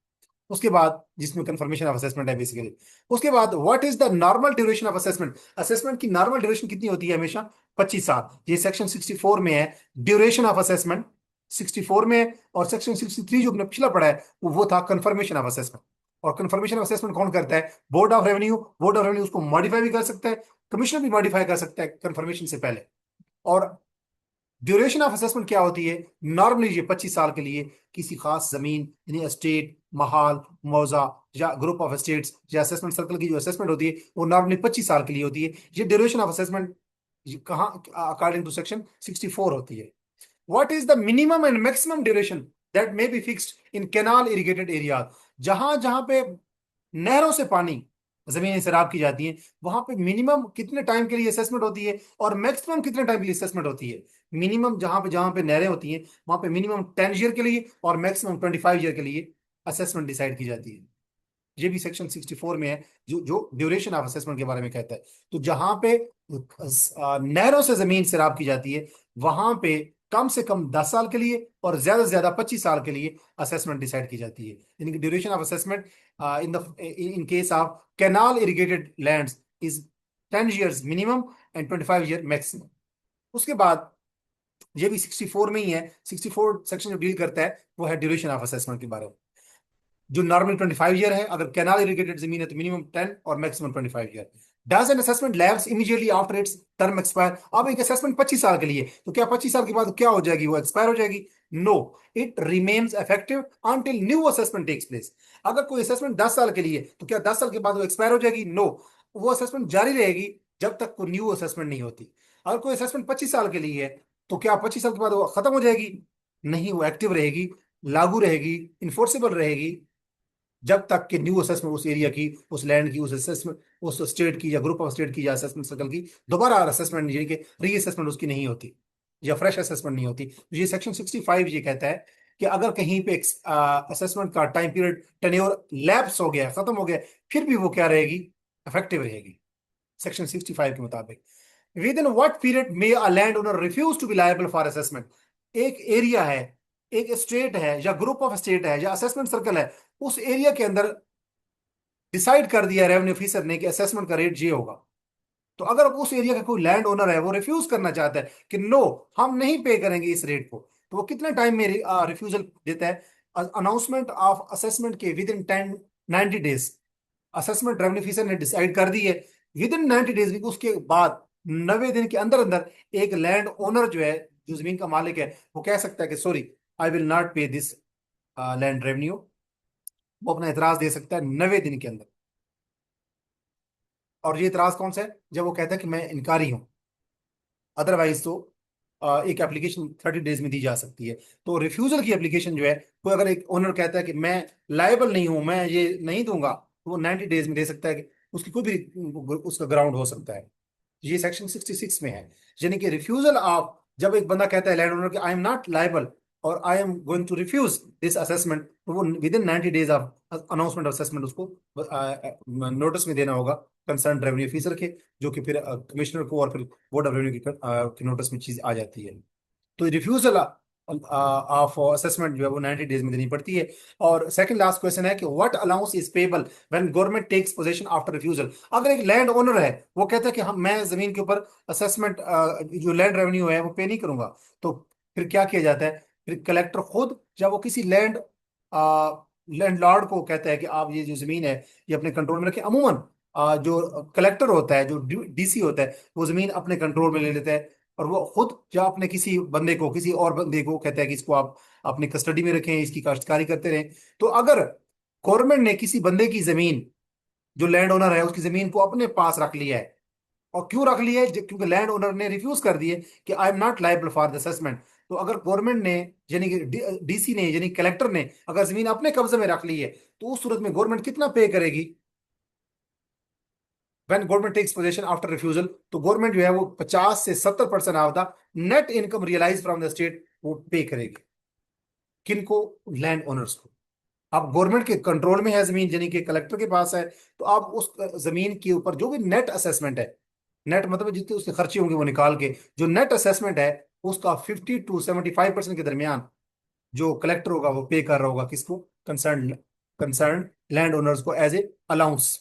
Speaker 1: उसके बाद, जिसमें कंफर्मेशन ऑफ असेसमेंट है बेसिकली। उसके बाद, what is the normal duration of assessment. Assessment की नॉर्मल ड्यूरेशन कितनी होती है? हमेशा 25 साल। ये सेक्शन 64 में है, ड्यूरेशन ऑफ असेसमेंट 64 में है। और सेक्शन 63 जो हमने पिछला पढ़ा है, वो था कंफर्मेशन ऑफ असेसमेंट। और कंफर्मेशन ऑफ असेसमेंट कौन करता है? Board of revenue. Board of revenue उसको मॉडिफाई भी कर सकता है, कमिश्नर भी मॉडिफाई कर सकता है कंफर्मेशन से पहले। और ड्यूरेशन ऑफ असेसमेंट क्या होती है? नॉर्मली ये 25 साल के लिए किसी खास जमीन, यानी एस्टेट, महाल, मौजा, या ग्रुप ऑफ एस्टेट्स, या असेसमेंट सर्कल की जो असेसमेंट होती है, वो नॉर्मली 25 साल के लिए होती है। ये ड्यूरेशन ऑफ असेसमेंट कहाँ, अकॉर्डिंग टू सेक्शन 64 होती है। What is the minimum and maximum duration that may be fixed in canal irrigated area. जहां जहां पे नहरों से पानी, जमीनें सैराब की जाती हैं, वहां पे मिनिमम कितने टाइम के लिए असेसमेंट होती है, और मैक्सिमम कितने टाइम के लिए असेसमेंट होती है? मिनिमम जहां पे नहरें होती हैं, वहां पे मिनिमम 10 ईयर के लिए, और मैक्सिमम 25 ईयर के लिए असेसमेंट डिसाइड की जाती है। ये भी सेक्शन 64 में है, जो जो ड्यूरेशन ऑफ असेसमेंट के बारे में कहता है। तो जहां पे नहरों से जमीन सैराब की जाती है, वहां पे कम से कम 10 साल के लिए, और ज्यादा से ज्यादा 25 साल के लिए असेसमेंट डिसाइड की जाती है। यानी कि duration of assessment in case of canal irrigated lands is 10 years minimum and 25 year maximum. उसके बाद ये भी 64 में ही है। 64 सेक्शन जो डील करता है वो है ड्यूरेशन ऑफ असेसमेंट के बारे में। जो नॉर्मल 25 ईयर है, अगर कैनाल इरिगेटेड जमीन है तो मिनिमम 10 और maximum 25 year. Does an assessment lapse immediately after it's term expire. अब एक असेसमेंट 25 साल के लिए, तो क्या 25 साल के बाद क्या हो जाएगी, वो एक्सपायर हो जाएगी? No, it remains effective until new assessment takes place. अगर कोई असेसमेंट 10 साल के लिए, तो क्या 10 साल के बाद वो एक्सपायर हो जाएगी? नो, वो असेसमेंट जारी रहेगी जब तक कोई न्यू असेसमेंट नहीं होती। अगर कोई असेसमेंट 25 साल के लिए है, तो क्या 25 साल के बाद वो खत्म हो जाएगी? नहीं, वो एक्टिव रहेगी, लागू रहेगी, इन्फोर्सेबल रहेगी, जब तक कि न्यू असेसमेंट उस एरिया की, उस लैंड की, उस असेसमेंट, उस स्टेट की या ग्रुप ऑफ स्टेट की या असेसमेंट सर्कल की दोबारा असेसमेंट यानी कि री असेसमेंट उसकी नहीं होती या फ्रेश असेसमेंट नहीं होती। तो ये सेक्शन 65 ये कहता है कि अगर कहीं पे असेसमेंट का टाइम पीरियड टेन्योर लैप्स हो गया, खत्म हो गया, फिर भी वो क्या रहेगी, इफेक्टिव रहेगी सेक्शन 65 के मुताबिक। Within what period may a land owner refuse to be liable for assessment. एक एरिया है, एक स्टेट है या ग्रुप ऑफ स्टेट है या असेसमेंट सर्कल है, उस एरिया के अंदर डिसाइड कर दिया रेवेन्यू ऑफिसर ने कि असेसमेंट का रेट ये होगा। तो अगर उस एरिया का कोई लैंड ओनर है, वो रिफ्यूज करना चाहता है कि नो, हम नहीं पे करेंगे इस रेट को, तो वो कितने टाइम में रिफ्यूजल देता है? अनाउंसमेंट ऑफ असेसमेंट के with in 10 90 days. Assessment revenue officer ने डिसाइड कर दी है, विद इन 90 डेज, उसके बाद 90 दिन के अंदर अंदर एक लैंड ओनर जो है, जो जमीन का मालिक है, वो कह सकता है कि सॉरी, आई विल नॉट पे दिस लैंड रेवेन्यू। वो अपना एतराज दे सकता है 90 दिन के अंदर। और ये इतराज कौन सा है? जब वो कहता है कि मैं इनकारी हूं। अदरवाइज तो एक एप्लीकेशन 30 डेज में दी जा सकती है। तो रिफ्यूजल की एप्लीकेशन जो है, कोई अगर एक ओनर कहता है कि मैं लायबल नहीं हूं, मैं ये नहीं दूंगा, तो वो 90 डेज में दे सकता है कि उसकी कोई भी उसका ग्राउंड हो सकता है। ये सेक्शन 66 में है। यानी कि रिफ्यूजल ऑफ, जब एक बंदा कहता है लैंड ओनर कि आई एम नॉट लायबल और I am going to refuse this assessment, तो वो within 90 days of announcement of assessment उसको नोटिस में देना होगा कंसर्न रेवेन्यू ऑफिसर के, जो कि फिर कमिश्नर को और फिर बोर्ड ऑफ रेवेन्यू की नोटिस में चीज आ जाती है। तो रिफ्यूजल ऑफ असेसमेंट जो है वो 90 डेज में देनी पड़ती है। और सेकंड लास्ट क्वेश्चन है कि what allowance is payable when government takes possession after refusal. अगर एक लैंड ओनर है, वो कहता है कि हम, मैं जमीन के ऊपर असेसमेंट जो लैंड रेवेन्यू है वो पे नहीं करूंगा, तो फिर क्या किया जाता है? फिर कलेक्टर खुद, जब वो किसी लैंडलॉर्ड को कहता है कि आप ये जो जमीन है ये अपने कंट्रोल में रखें, अमूमन जो कलेक्टर होता है, जो डीसी होता है, वो जमीन अपने कंट्रोल में ले लेता है, और वो खुद या अपने किसी बंदे को, किसी और बंदे को कहता है कि इसको आप अपनी कस्टडी में रखें, इसकी काश्तकारी करते रहें। तो अगर गवर्नमेंट ने किसी बंदे की जमीन, जो लैंड ओनर है उसकी जमीन को अपने पास रख लिया है, और क्यों रख लिया है? क्योंकि लैंड ओनर ने रिफ्यूज कर दिए कि I am not liable for the assessment. तो अगर गवर्नमेंट ने, यानी कि डीसी ने, यानी कलेक्टर ने अगर जमीन अपने कब्जे में रख ली है, तो उस सूरत में गवर्नमेंट कितना पे करेगी? When government takes possession after refusal, तो गवर्नमेंट जो है वो 50 से 70% of the net income realise from the state वो पे करेगी। किनको? लैंड ओनर्स को। अब गवर्नमेंट के कंट्रोल में है जमीन, यानी कि कलेक्टर के पास है, तो आप उस जमीन के ऊपर जो भी नेट असेसमेंट है, नेट मतलब जितने उसके खर्चे होंगे वो निकाल के, जो नेट असेसमेंट है उसका 50 to 75% के दरमियान जो कलेक्टर होगा वो पे कर रहा होगा, किसको? कंसर्न कंसर्न लैंड ओनर्स को, एज ए अलाउंस।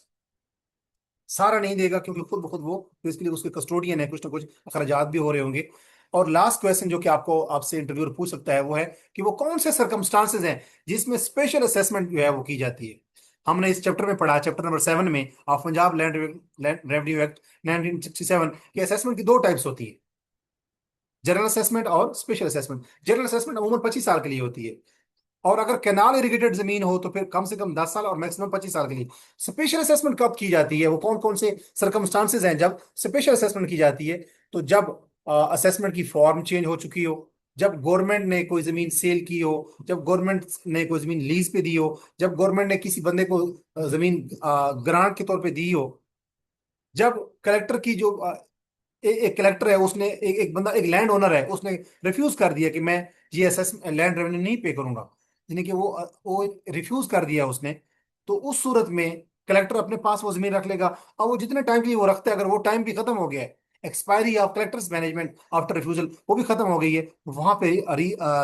Speaker 1: सारा नहीं देगा, क्योंकि खुद ब खुद वो, तो इसके लिए उसके कस्टोडियन है, कुछ ना कुछ अखराजात भी हो रहे होंगे। और लास्ट क्वेश्चन जो कि आपको, आपसे इंटरव्यूअर पूछ सकता है, वो है कि वो कौन से सर्कमस्टांसेस हैं जिसमें स्पेशल असेसमेंट जो है वो की जाती है। हमने इस चैप्टर में पढ़ा, चैप्टर नंबर 7 में of Punjab land revenue act 1967 की असेसमेंट की दो टाइप्स होती है, जनरल असेसमेंट और स्पेशल असेसमेंट। जनरल असेसमेंट अमूमन 25 साल के लिए होती है, और अगर कैनाल इरिगेटेड जमीन हो तो फिर कम से कम 10 साल और मैक्सिमम 25 साल के लिए। स्पेशल असेसमेंट कब की जाती है? वो कौन कौन से सरकमस्टांसेस हैं जब स्पेशल असेसमेंट की जाती है? तो जब असेसमेंट की फॉर्म चेंज हो चुकी हो, जब गवर्नमेंट ने कोई जमीन सेल की हो, जब गवर्नमेंट ने कोई जमीन लीज पे दी हो, जब गवर्नमेंट ने किसी बंदे को जमीन ग्रांट के तौर पे दी हो, जब कलेक्टर की जो एक कलेक्टर है, उसने एक बंदा, एक लैंड ओनर है, उसने रिफ्यूज कर दिया कि मैं ये असेस लैंड रेवेन्यू नहीं पे करूंगा, यानी कि वो रिफ्यूज कर दिया उसने, तो उस सूरत में कलेक्टर अपने पास वो जमीन रख लेगा। अब वो जितने टाइम के लिए वो रखता है, अगर वो टाइम भी खत्म हो गया है, expiry of collector's management after refusal वो भी खत्म हो गई है, वहां पे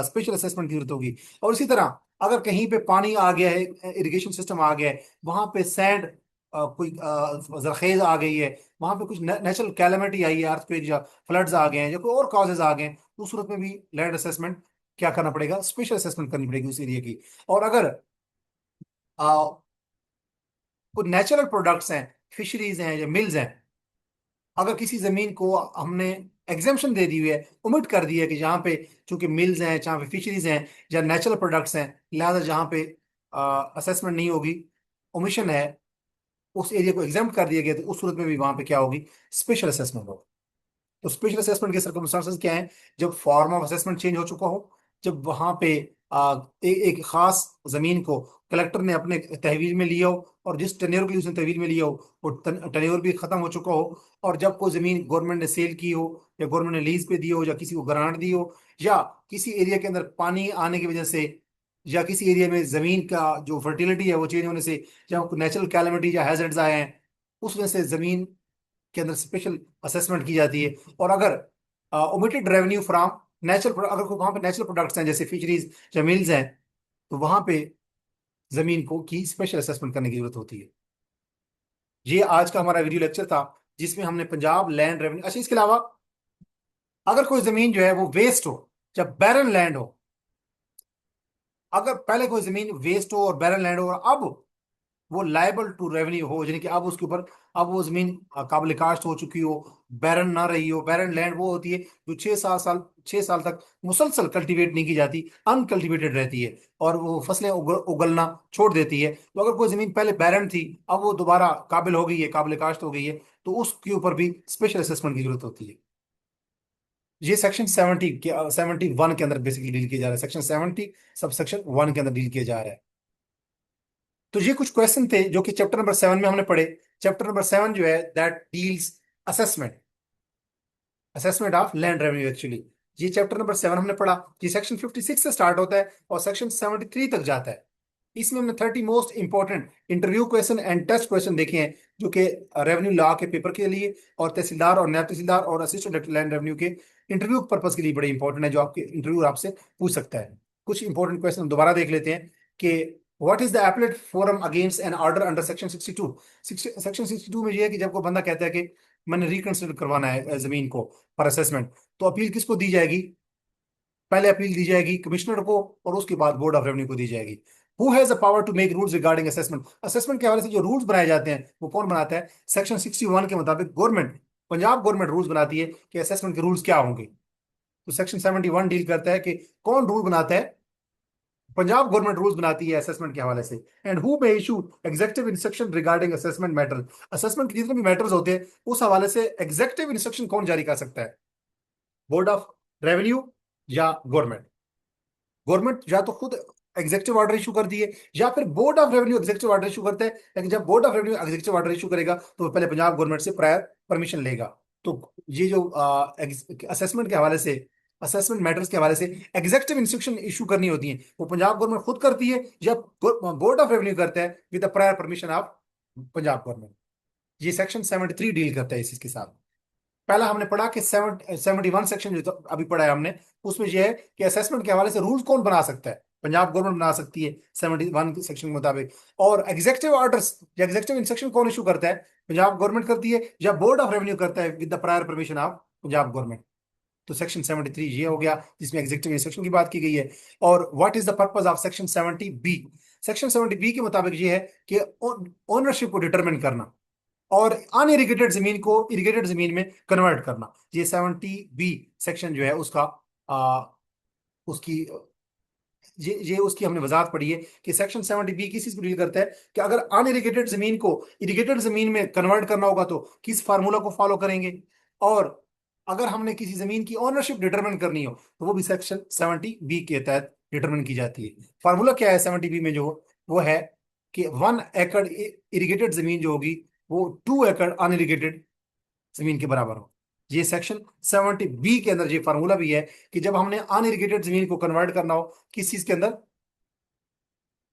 Speaker 1: स्पेशल असेसमेंट की जरूरत होगी। और इसी तरह अगर कहीं पे पानी आ गया है, इरिगेशन सिस्टम आ गया है, वहां पे सैंड कोई जरखेज आ गई है, वहां पे कुछ नेचुरल कैलेमिटी आई है, अर्थक्वेक या फ्लड्स आ गए हैं या कोई और कॉजेज आ गए हैं, तो उस सूरत में भी लैंड असेसमेंट क्या करना पड़ेगा, स्पेशल असेसमेंट करनी पड़ेगी उस एरिया की। और अगर कोई नेचुरल प्रोडक्ट्स हैं, फिशरीज हैं या मिल्स हैं, अगर किसी जमीन को हमने एग्जेम्पशन दे दी हुई है, उमिट कर दी है कि जहाँ पे चूंकि मिल्स हैं, जहाँ पे फिशरीज हैं या नेचुरल प्रोडक्ट्स हैं, लिहाजा जहाँ पे असेसमेंट नहीं होगी, ओमिशन है, उस एरिया को एग्जाम्प्ट कर दिया गया, तो उस सूरत में भी वहां पे क्या होगी, स्पेशल असेसमेंट होगा। तो स्पेशल असेसमेंट के सर्कमस्टांसेस क्या हैं, जब फॉर्म ऑफ असेसमेंट चेंज हो चुका हो, जब वहां पे एक खास जमीन को कलेक्टर ने अपने तहवील में लिया हो, और जिस टेन्योर के लिए उसने तहवील में लिया हो वो टेन्योर भी खत्म हो चुका हो, और जब कोई जमीन गवर्नमेंट ने सेल की हो, या गवर्नमेंट ने लीज पे दी हो, या किसी को ग्रांट दी हो, या किसी एरिया के अंदर पानी आने की वजह से, या किसी एरिया में जमीन का जो फर्टिलिटी है वो चेंज होने से, या नेचुरल कैलेमिटी या हैजर्ड्स आए हैं, उस वजह से जमीन के अंदर स्पेशल असेसमेंट की जाती है। और अगर ओमिटेड रेवेन्यू फ्रॉम नेचुरल, अगर वहां पे नेचुरल प्रोडक्ट्स हैं जैसे फिशरीज या मिल्स हैं, तो वहां पे जमीन को की स्पेशल असेसमेंट करने की जरूरत होती है। ये आज का हमारा वीडियो लेक्चर था, जिसमें हमने पंजाब लैंड रेवेन्यू, अच्छा इसके अलावा अगर कोई जमीन जो है वो वेस्ट हो, जब बैरन लैंड हो, अगर पहले कोई जमीन वेस्ट हो और बैरन लैंड हो, और अब वो लाइबल टू रेवेन्यू हो, यानी कि अब उसके ऊपर, अब वो जमीन काबिल काश्त हो चुकी हो, बैरन ना रही हो। बैरन लैंड वो होती है जो 6 साल तक मुसलसल कल्टीवेट नहीं की जाती, अनकल्टीवेटेड रहती है, और वो फसलें उगलना छोड़ देती है। तो अगर कोई जमीन पहले बैरन थी, अब वो दोबारा काबिल हो गई है, काबिल काश्त हो गई है, तो उसके ऊपर भी स्पेशल असेसमेंट की जरूरत होती है। ये सेक्शन 70 के 71 के अंदर बेसिकली डील किया जा रहा है, सेक्शन 70 सब सेक्शन 1 के अंदर डील किया जा रहा है। तो ये कुछ क्वेश्चन थे जो कि चैप्टर नंबर 7 में हमने पढ़े। चैप्टर नंबर 7 जो है that deals assessment, assessment of land revenue actually. ये चैप्टर नंबर 7 हमने पढ़ा। ये सेक्शन 56 से स्टार्ट होता है और सेक्शन 73 तक जाता है। इसमें हमने 30 most important interview question and test question देखे हैं, जो कि रेवेन्यू लॉ के पेपर के लिए, और तहसीलदार और नायब तहसीलदार और असिस्टेंट लैंड रेवेन्यू के इंटरव्यू पर्पज के लिए बड़े इंपॉर्टेंट है, जो आपके इंटरव्यू आपसे पूछ सकता है। कुछ इंपॉर्टेंट क्वेश्चन दोबारा देख लेते हैं कि what is the appellate forum against an order under section 62। Section 62 में ये है कि जब कोई बंदा कहता है कि मैंने रिकंसिडर करवाना है जमीन को फॉर असेसमेंट, तो अपील किसको दी जाएगी, पहले अपील दी जाएगी कमिश्नर को, और उसके बाद बोर्ड ऑफ रेवेन्यू को दी जाएगी। Who has the power to make rules regarding assessment, assessment के हवाले से जो रूल्स बनाए जाते हैं वो कौन बनाता है, सेक्शन 61 के मुताबिक गवर्नमेंट, पंजाब गवर्नमेंट रूल्स बनाती है कि असेसमेंट के रूल्स क्या होंगे। तो सेक्शन 71 डील करता है कि कौन रूल बनाता है, पंजाब गवर्नमेंट रूल्स बनाती है असेसमेंट के हवाले से। And who may issue executive instruction regarding assessment matter, assessment के जितने भी मैटर्स होते हैं उस हवाले से एग्जेक्टिव इंस्ट्रक्शन कौन जारी कर सकता है, बोर्ड ऑफ रेवेन्यू या गवर्नमेंट। गवर्नमेंट या तो खुद एग्जीक्यूटिव ऑर्डर इशू कर दिए, या फिर board of revenue executive order issue करता है। लेकिन जब board of revenue executive order issue करेगा तो वो पहले पंजाब गवर्नमेंट से प्रायर परमिशन लेगा। तो ये जो असेसमेंट के हवाले से, असेसमेंट मैटर्स के हवाले से एग्जीक्यूटिव इंस्ट्रक्शन इशू करनी होती है, वो पंजाब गवर्नमेंट खुद करती है या बोर्ड ऑफ रेवेन्यू करता है with the prior permission of Punjab government. ये सेक्शन 73 डील करता है इस इसके साथ। पहला हमने पढ़ा कि 71 सेक्शन जो तो अभी पढ़ा है हमने, उसमें यह है कि असेसमेंट के हवाले से रूल्स कौन बना सकता है, पंजाब गवर्नमेंट बना सकती है 71 सेक्शन के मुताबिक। और एग्जेक्टिव ऑर्डर्स या एग्जेक्टिव इंस्ट्रक्शन कौन इशू करता है, पंजाब गवर्नमेंट करती है या बोर्ड ऑफ रेवेन्यू करता है with the prior permission of Punjab government. तो सेक्शन 73 ये हो गया जिसमें एग्जेक्टिव इंस्ट्रक्शन की बात की गई है। और what is the purpose of section 70 B, section 70 B के मुताबिक ये है कि ओनरशिप को डिटरमिन करना और अनइरिगेटेड जमीन को इरिगेटेड जमीन में कन्वर्ट करना। ये 70 बी सेक्शन जो है उसका उसकी ये उसकी हमने वजाहत पढ़ी है कि सेक्शन 70 बी किस चीज को डील करता है कि अगर अनइरिगेटेड जमीन को इरिगेटेड जमीन में कन्वर्ट करना होगा तो किस फार्मूला को फॉलो करेंगे, और अगर हमने किसी जमीन की ओनरशिप डिटरमिन करनी हो तो वो भी सेक्शन 70 बी के तहत डिटरमिन की जाती है। फार्मूला क्या है 70 बी में, जो वो है कि 1 एकड़ इरिगेटेड जमीन जो होगी वो 2 एकड़ अनइरिगेटेड जमीन के बराबर हो। ये सेक्शन 70 बी के अंदर ये फार्मूला भी है कि जब हमने अनइरिगेटेड जमीन को कन्वर्ट करना हो किस चीज के अंदर,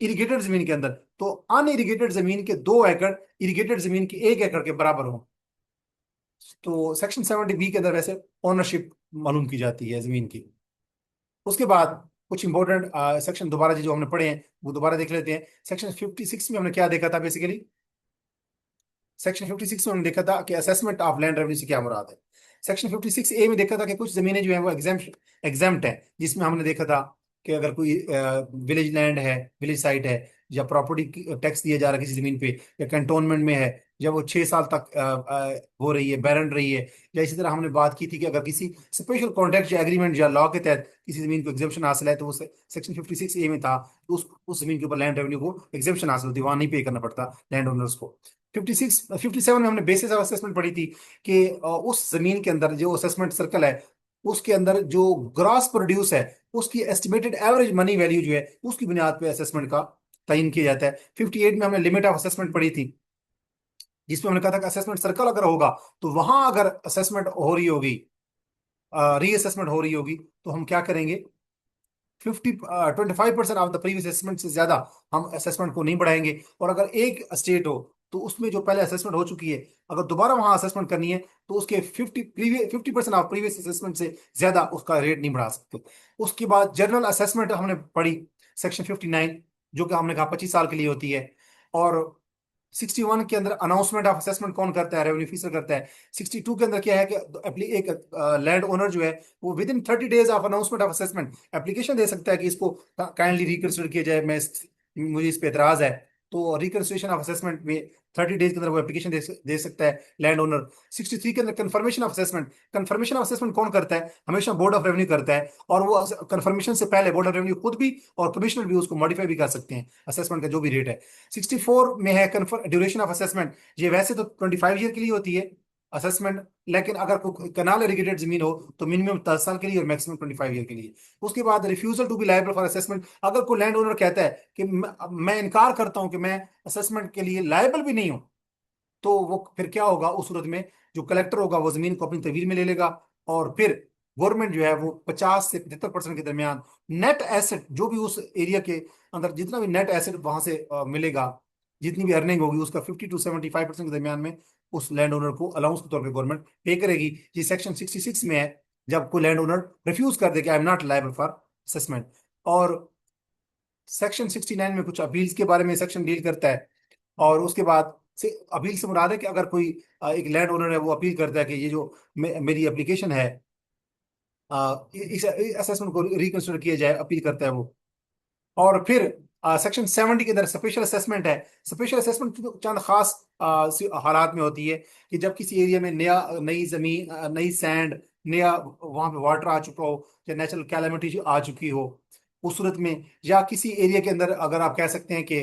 Speaker 1: इरिगेटेड जमीन के अंदर, तो अनइरिगेटेड जमीन के 2 एकड़ इरिगेटेड जमीन के 1 एकड़ के बराबर हो। तो सेक्शन 70 बी के अंदर वैसे ओनरशिप मालूम की जाती है जमीन की। उसके बाद कुछ इंपॉर्टेंट सेक्शन दोबारा जो हमने पढ़े हैं वो दोबारा देख लेते हैं। सेक्शन 56 में हमने क्या देखा था बेसिकली, सेक्शन 56 में हमने देखा था कि असेसमेंट ऑफ लैंड रेवेन्यू से क्या मुराद है। सेक्शन 56A में देखा था कि कुछ जमीनें जो है वो एग्जाम्प्ट है, जिसमें हमने देखा था कि अगर कोई विलेज लैंड है, विलेज साइट है, या प्रॉपर्टी टैक्स दिया जा रहा है किसी जमीन पे, या कंटोनमेंट में है, या वो 6 साल तक हो रही है, बैरन रही है, या इसी तरह हमने बात की थी कि अगर किसी स्पेशल कॉन्ट्रैक्ट या एग्रीमेंट या लॉ के तहत किसी जमीन को एग्जेम्पशन हासिल है, तो वो सेक्शन 56A में था, तो उस जमीन के ऊपर लैंड रेवेन्यू को एग्जेम्पशन हासिल होती है, वहां नहीं पे करना पड़ता लैंड ओनर्स को। 57 में हमने बेसिस ऑफ असेसमेंट पढ़ी थी कि उस जमीन के अंदर जो असेसमेंट सर्कल है, उसके अंदर जो ग्रॉस प्रोड्यूस है, उसकी एस्टिमेटेड एवरेज मनी वैल्यू जो है, उसकी बुनियाद पे असेसमेंट का तयन किया जाता है। 58 में हमने लिमिट ऑफ असेसमेंट पढ़ी थी, जिसमें हमने कहा था कि असेसमेंट सर्कल अगर होगा, तो वहां अगर असेसमेंट हो रही होगी, रीअसेसमेंट हो रही होगी, तो हम क्या करेंगे, 25% ऑफ द प्रीवियस असेसमेंट से ज्यादा हम असेसमेंट को नहीं बढ़ाएंगे। और अगर एक स्टेट हो, तो उसमें जो पहले असेसमेंट हो चुकी है, अगर दोबारा वहां असेसमेंट करनी है, तो उसके 50% ऑफ प्रीवियस असेसमेंट से ज्यादा उसका रेट नहीं बढ़ा सकते। उसके बाद जनरल असेसमेंट हमने पढ़ी, सेक्शन 59, जो कि हमने कहा 25 साल के लिए होती है। और 61 के अंदर अनाउंसमेंट ऑफ असेसमेंट कौन करता है, रेवेन्यू ऑफिसर करता है। 62 के अंदर क्या है कि एक लैंड ओनर जो है, वो within 30 days of announcement of assessment application दे सकता है कि इसको काइंडली रिकंसिडर किया जाए, मुझे इस पे एतराज है। तो रिकंसिडरेशन ऑफ असेसमेंट में 30 डेज के अंदर वो एप्लीकेशन दे सकता है लैंड ओनर। 63 के अंदर confirmation of assessment, confirmation of assessment कौन करता है, हमेशा बोर्ड ऑफ रेवेन्यू करता है। और वो कंफर्मेशन से पहले बोर्ड ऑफ रेवेन्यू खुद भी और कमिश्नर भी उसको मॉडिफाई भी कर सकते हैं, असेसमेंट का जो भी रेट है। 64 में है ड्यूरेशन ऑफ असेसमेंट। ये वैसे तो 25 ईयर के लिए होती है असेसमेंट, लेकिन अगर कोई कनाल इरिगेटेड जमीन हो, तो मिनिमम 10 साल के लिए और मैक्सिमम 25 ईयर के लिए। उसके बाद refusal to be liable for assessment, अगर कोई लैंड ओनर कहता है कि मैं इनकार करता हूं कि मैं असेसमेंट के लिए लायबल भी नहीं हूं, तो वो फिर क्या होगा उस सूरत में, जो कलेक्टर होगा वो जमीन को अपनी तहवील में ले लेगा, और फिर गवर्नमेंट जो है वो 50 से 75% के दरमियान नेट एसेट, जो भी उस एरिया के अंदर जितना भी नेट एसेट वहां से मिलेगा, जितनी भी अर्निंग होगी, उसका 50 to 75% के दरमियान में उस लैंड ओनर को अलाउंस के तौर पे गवर्नमेंट पे करेगी। ये सेक्शन 66 में है, जब कोई लैंड ओनर रिफ्यूज कर दे कि I am not liable for assessment. और सेक्शन 69 में कुछ अपील्स के बारे में सेक्शन डील करता है। और उसके बाद से अपील से मुराद है कि अगर कोई एक लैंड ओनर है, वो अपील करता है कि ये जो मेरी एप्लीकेशन है, इस असेसमेंट को रिकंसिडर किया जाए, अपील करता है वो। और फिर सेक्शन 70 के अंदर स्पेशल असेसमेंट है। स्पेशल असेसमेंट चंद खास हालात में होती है कि जब किसी एरिया में नई जमीन, नई सैंड, नया वहां पे वाटर आ चुका हो, या नेचुरल कैलामिटी आ चुकी हो, उस सूरत में, या किसी एरिया के अंदर अगर आप कह सकते हैं कि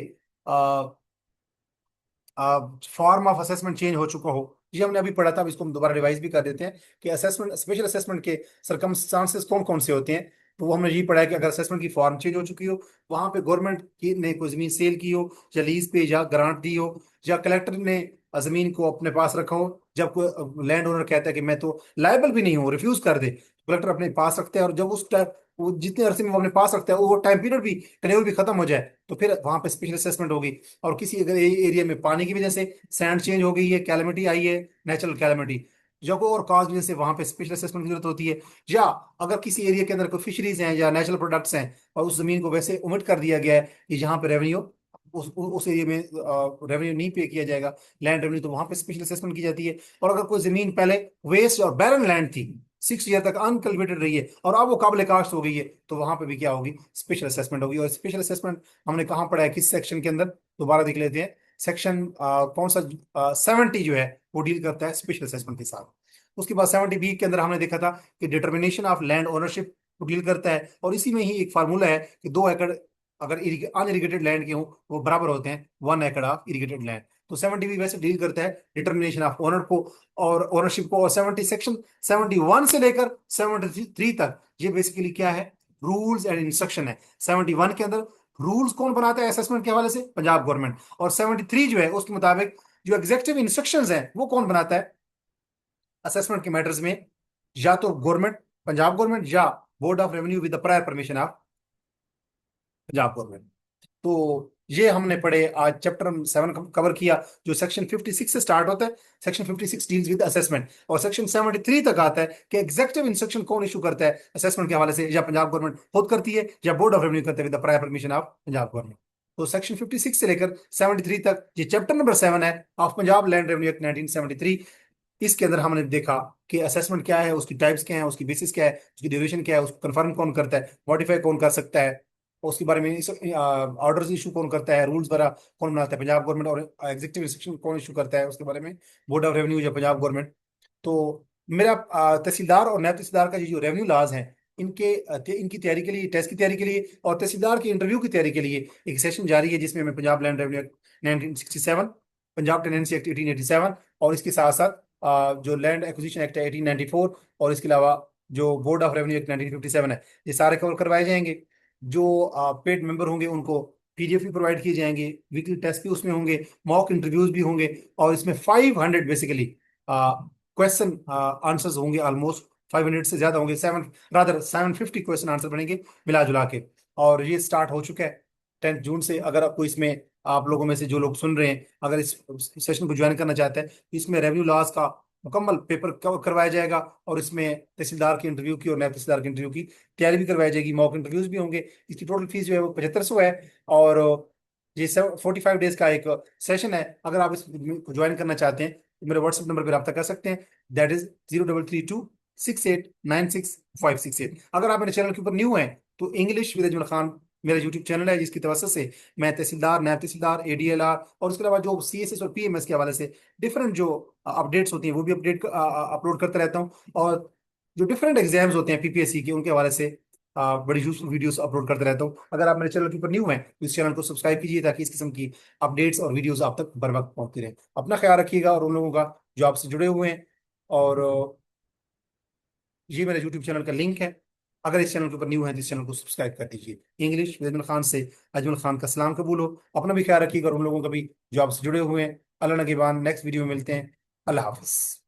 Speaker 1: फॉर्म ऑफ असेसमेंट चेंज हो चुका हो। ये हमने अभी पढ़ा था, अब इसको हम दोबारा रिवाइज भी कर देते हैं कि असेसमेंट, स्पेशल असेसमेंट के सरकमस्टांसेस कौन कौन से होते हैं। तो वो हमने ये पढ़ा है कि अगर असेसमेंट की फॉर्म चेंज हो चुकी हो, वहां पे गवर्नमेंट की ने कोई जमीन सेल की हो, या लीज पे या ग्रांट दी हो, या कलेक्टर ने जमीन को अपने पास रखा हो। जब कोई लैंड ओनर कहता है कि मैं तो लायबल भी नहीं हूँ, रिफ्यूज कर दे, कलेक्टर अपने पास रखते हैं। और जब उस टाइम, वो जितने अरसे में वो अपने पास रखता है, वो टाइम पीरियड भी, टेन्योर भी खत्म हो जाए, तो फिर वहां पे स्पेशल असेसमेंट होगी। और किसी अगर एरिया में पानी की वजह से सैंड चेंज हो गई है, कैलेमिटी आई है, नेचुरल कैलेमिटी, जो को और कॉज वजह से वहां पे स्पेशल असेसमेंट की जरूरत होती है। या अगर किसी एरिया के अंदर कोई फिशरीज हैं या नेचुरल प्रोडक्ट्स हैं, और उस जमीन को वैसे ओमिट कर दिया गया है कि जहाँ पे रेवेन्यू, उस एरिया में रेवेन्यू नहीं पे किया जाएगा, लैंड रेवेन्यू, तो वहां पे स्पेशल असेसमेंट की जाती है। और अगर कोई जमीन पहले वेस्ट और बैरन लैंड थी, 6 ईयर तक अनकल्टिवेटेड रही है, और अब वो काबिल काश्त हो गई है, तो वहां पे भी क्या होगी, स्पेशल असेसमेंट होगी। और स्पेशल असेसमेंट हमने कहाँ पढ़ा है, किस सेक्शन के अंदर, दोबारा देख लेते हैं। सेक्शन कौन सा, 70 जो है, वो डील करता है स्पेशल असेसमेंट के साथ। उसके बाद 70B के अंदर हमने देखा था कि डिटर्मिनेशन ऑफ लैंड ओनरशिप को डील करता है। और इसी में ही एक फार्मूला है कि 2 एकड़ अगर अनइरिगेटेड लैंड के हों, वो बराबर होते हैं 1 एकड़ ऑफ इरिगेटेड लैंड। तो 70B वैसे डील करता है डिटर्मिनेशन ऑफ ओनर को और ओनरशिप को। और 71 से लेकर 73 तक, ये बेसिकली क्या है, रूल्स एंड इंस्ट्रक्शन है। 71 के अंदर रूल्स कौन बनाता है असेसमेंट के हवाले से, पंजाब गवर्नमेंट। और 73 जो है, उसके मुताबिक जो एग्जेक्टिव इंस्ट्रक्शंस हैं, वो कौन बनाता है असेसमेंट के मैटर्स में, या तो गवर्नमेंट, पंजाब गवर्नमेंट, या board of revenue with the prior permission of Punjab government. तो ये हमने पढ़े, आज चैप्टर 7 कवर किया, जो सेक्शन 56 से स्टार्ट होता है। सेक्शन 56 डील्स विद असेसमेंट, और सेक्शन 73 तक आता है कि एग्जेक्टिव इंस्ट्रक्शन कौन इशू करता है असेसमेंट के हवाले से, या पंजाब गवर्नमेंट खुद करती है, या बोर्ड ऑफ रेवेन्यू करते हैं with the prior permission of Punjab government. तो सेक्शन 56 से लेकर 73 तक, ये चैप्टर नंबर 7 है of Punjab land revenue act 1973। इसके अंदर हमने देखा कि असेसमेंट क्या है, उसकी टाइप्स क्या है, उसकी बेसिस क्या है, उसकी ड्यूरेशन क्या है, उसको कंफर्म कौन करता है, मॉडिफाई कौन कर सकता है, उसके बारे में ऑर्डर्स इशू कौन करता है, रूल्स वगैरह कौन बनाता है, पंजाब गवर्नमेंट, और एग्जीक्यूटिव इंस्ट्रक्शन कौन इशू करता है, उसके बारे में बोर्ड ऑफ रेवेन्यू या पंजाब गवर्नमेंट। तो मेरा तहसीलदार और नायब तहसीलदार का ये जो रेवेन्यू लॉज हैं, इनकी तैयारी के लिए, टेस्ट की तैयारी के लिए और तहसीलदार की इंटरव्यू की तैयारी के लिए एक सेशन जारी है, जिसमें मैं Punjab land revenue act 1967, Punjab tenancy act 1887 और इसके साथ साथ जो लैंड एक्विजिशन एक्ट है 1894, और इसके अलावा जो बोर्ड ऑफ रेवेन्यू एक्ट 1957 है, ये सारे कवर करवाए जाएंगे। जो पेड मेंबर होंगे उनको पीडीएफ भी प्रोवाइड किए जाएंगे, वीकली टेस्ट भी उसमें होंगे, मॉक इंटरव्यूज भी होंगे, और इसमें 500 बेसिकली क्वेश्चन आंसर्स होंगे, ऑलमोस्ट 500 से ज्यादा होंगे, 750 क्वेश्चन आंसर बनेंगे मिला जुला के। और ये स्टार्ट हो चुका है 10 जून से। अगर आपको इसमें, आप लोगों में से जो लोग सुन रहे हैं, अगर इस सेशन को ज्वाइन करना चाहते हैं, तो इसमें रेवेन्यू लॉस का मुकम्मल पेपर करवाया जाएगा, और इसमें तहसीलदार की इंटरव्यू की और नायब तहसीलदार की इंटरव्यू की तैयारी भी करवाई जाएगी, मॉक इंटरव्यूज भी होंगे। इसकी टोटल फीस जो है वो 7500 है। और ये 45 डेज का एक सेशन है। अगर आप इसको ज्वाइन करना चाहते हैं तो मेरे व्हाट्सएप नंबर पर रब्ता कर सकते हैं, दैट इज 03326896 568। अगर आप मेरे चैनल के ऊपर न्यू हैं तो इंग्लिश विद अजमल खान मेरा यूट्यूब चैनल है, जिसकी तवज्जो से मैं तहसीलदार, नायब तहसीलदार, एडीएलआर और उसके अलावा जो सीएसएस और पीएमएस के हवाले से डिफरेंट जो अपडेट्स होती हैं वो भी अपलोड करता रहता हूँ। और जो डिफरेंट एग्जाम्स होते हैं पीपीएससी के, उनके हवाले से बड़ी यूजफुल वीडियोस अपलोड करते रहता हूँ। अगर आप मेरे चैनल के ऊपर न्यू हैं तो इस चैनल को सब्सक्राइब कीजिए, ताकि इस किस्म की अपडेट्स और वीडियोस आप तक बर वक्त पहुंचती रहे। अपना ख्याल रखिएगा, और उन लोगों का जो आपसे जुड़े हुए हैं। और ये मेरे यूट्यूब चैनल का लिंक है। अगर इस चैनल के ऊपर न्यू है तो इस चैनल को सब्सक्राइब कर दीजिए। इंग्लिश विद अजमल खान से अजमल खान का सलाम कबूल हो। अपना भी ख्याल रखिएगा, और उन लोगों का भी जो आपसे जुड़े हुए हैं। अल्लाह नगेबान, नेक्स्ट वीडियो में मिलते हैं। अल्लाह हाफिज।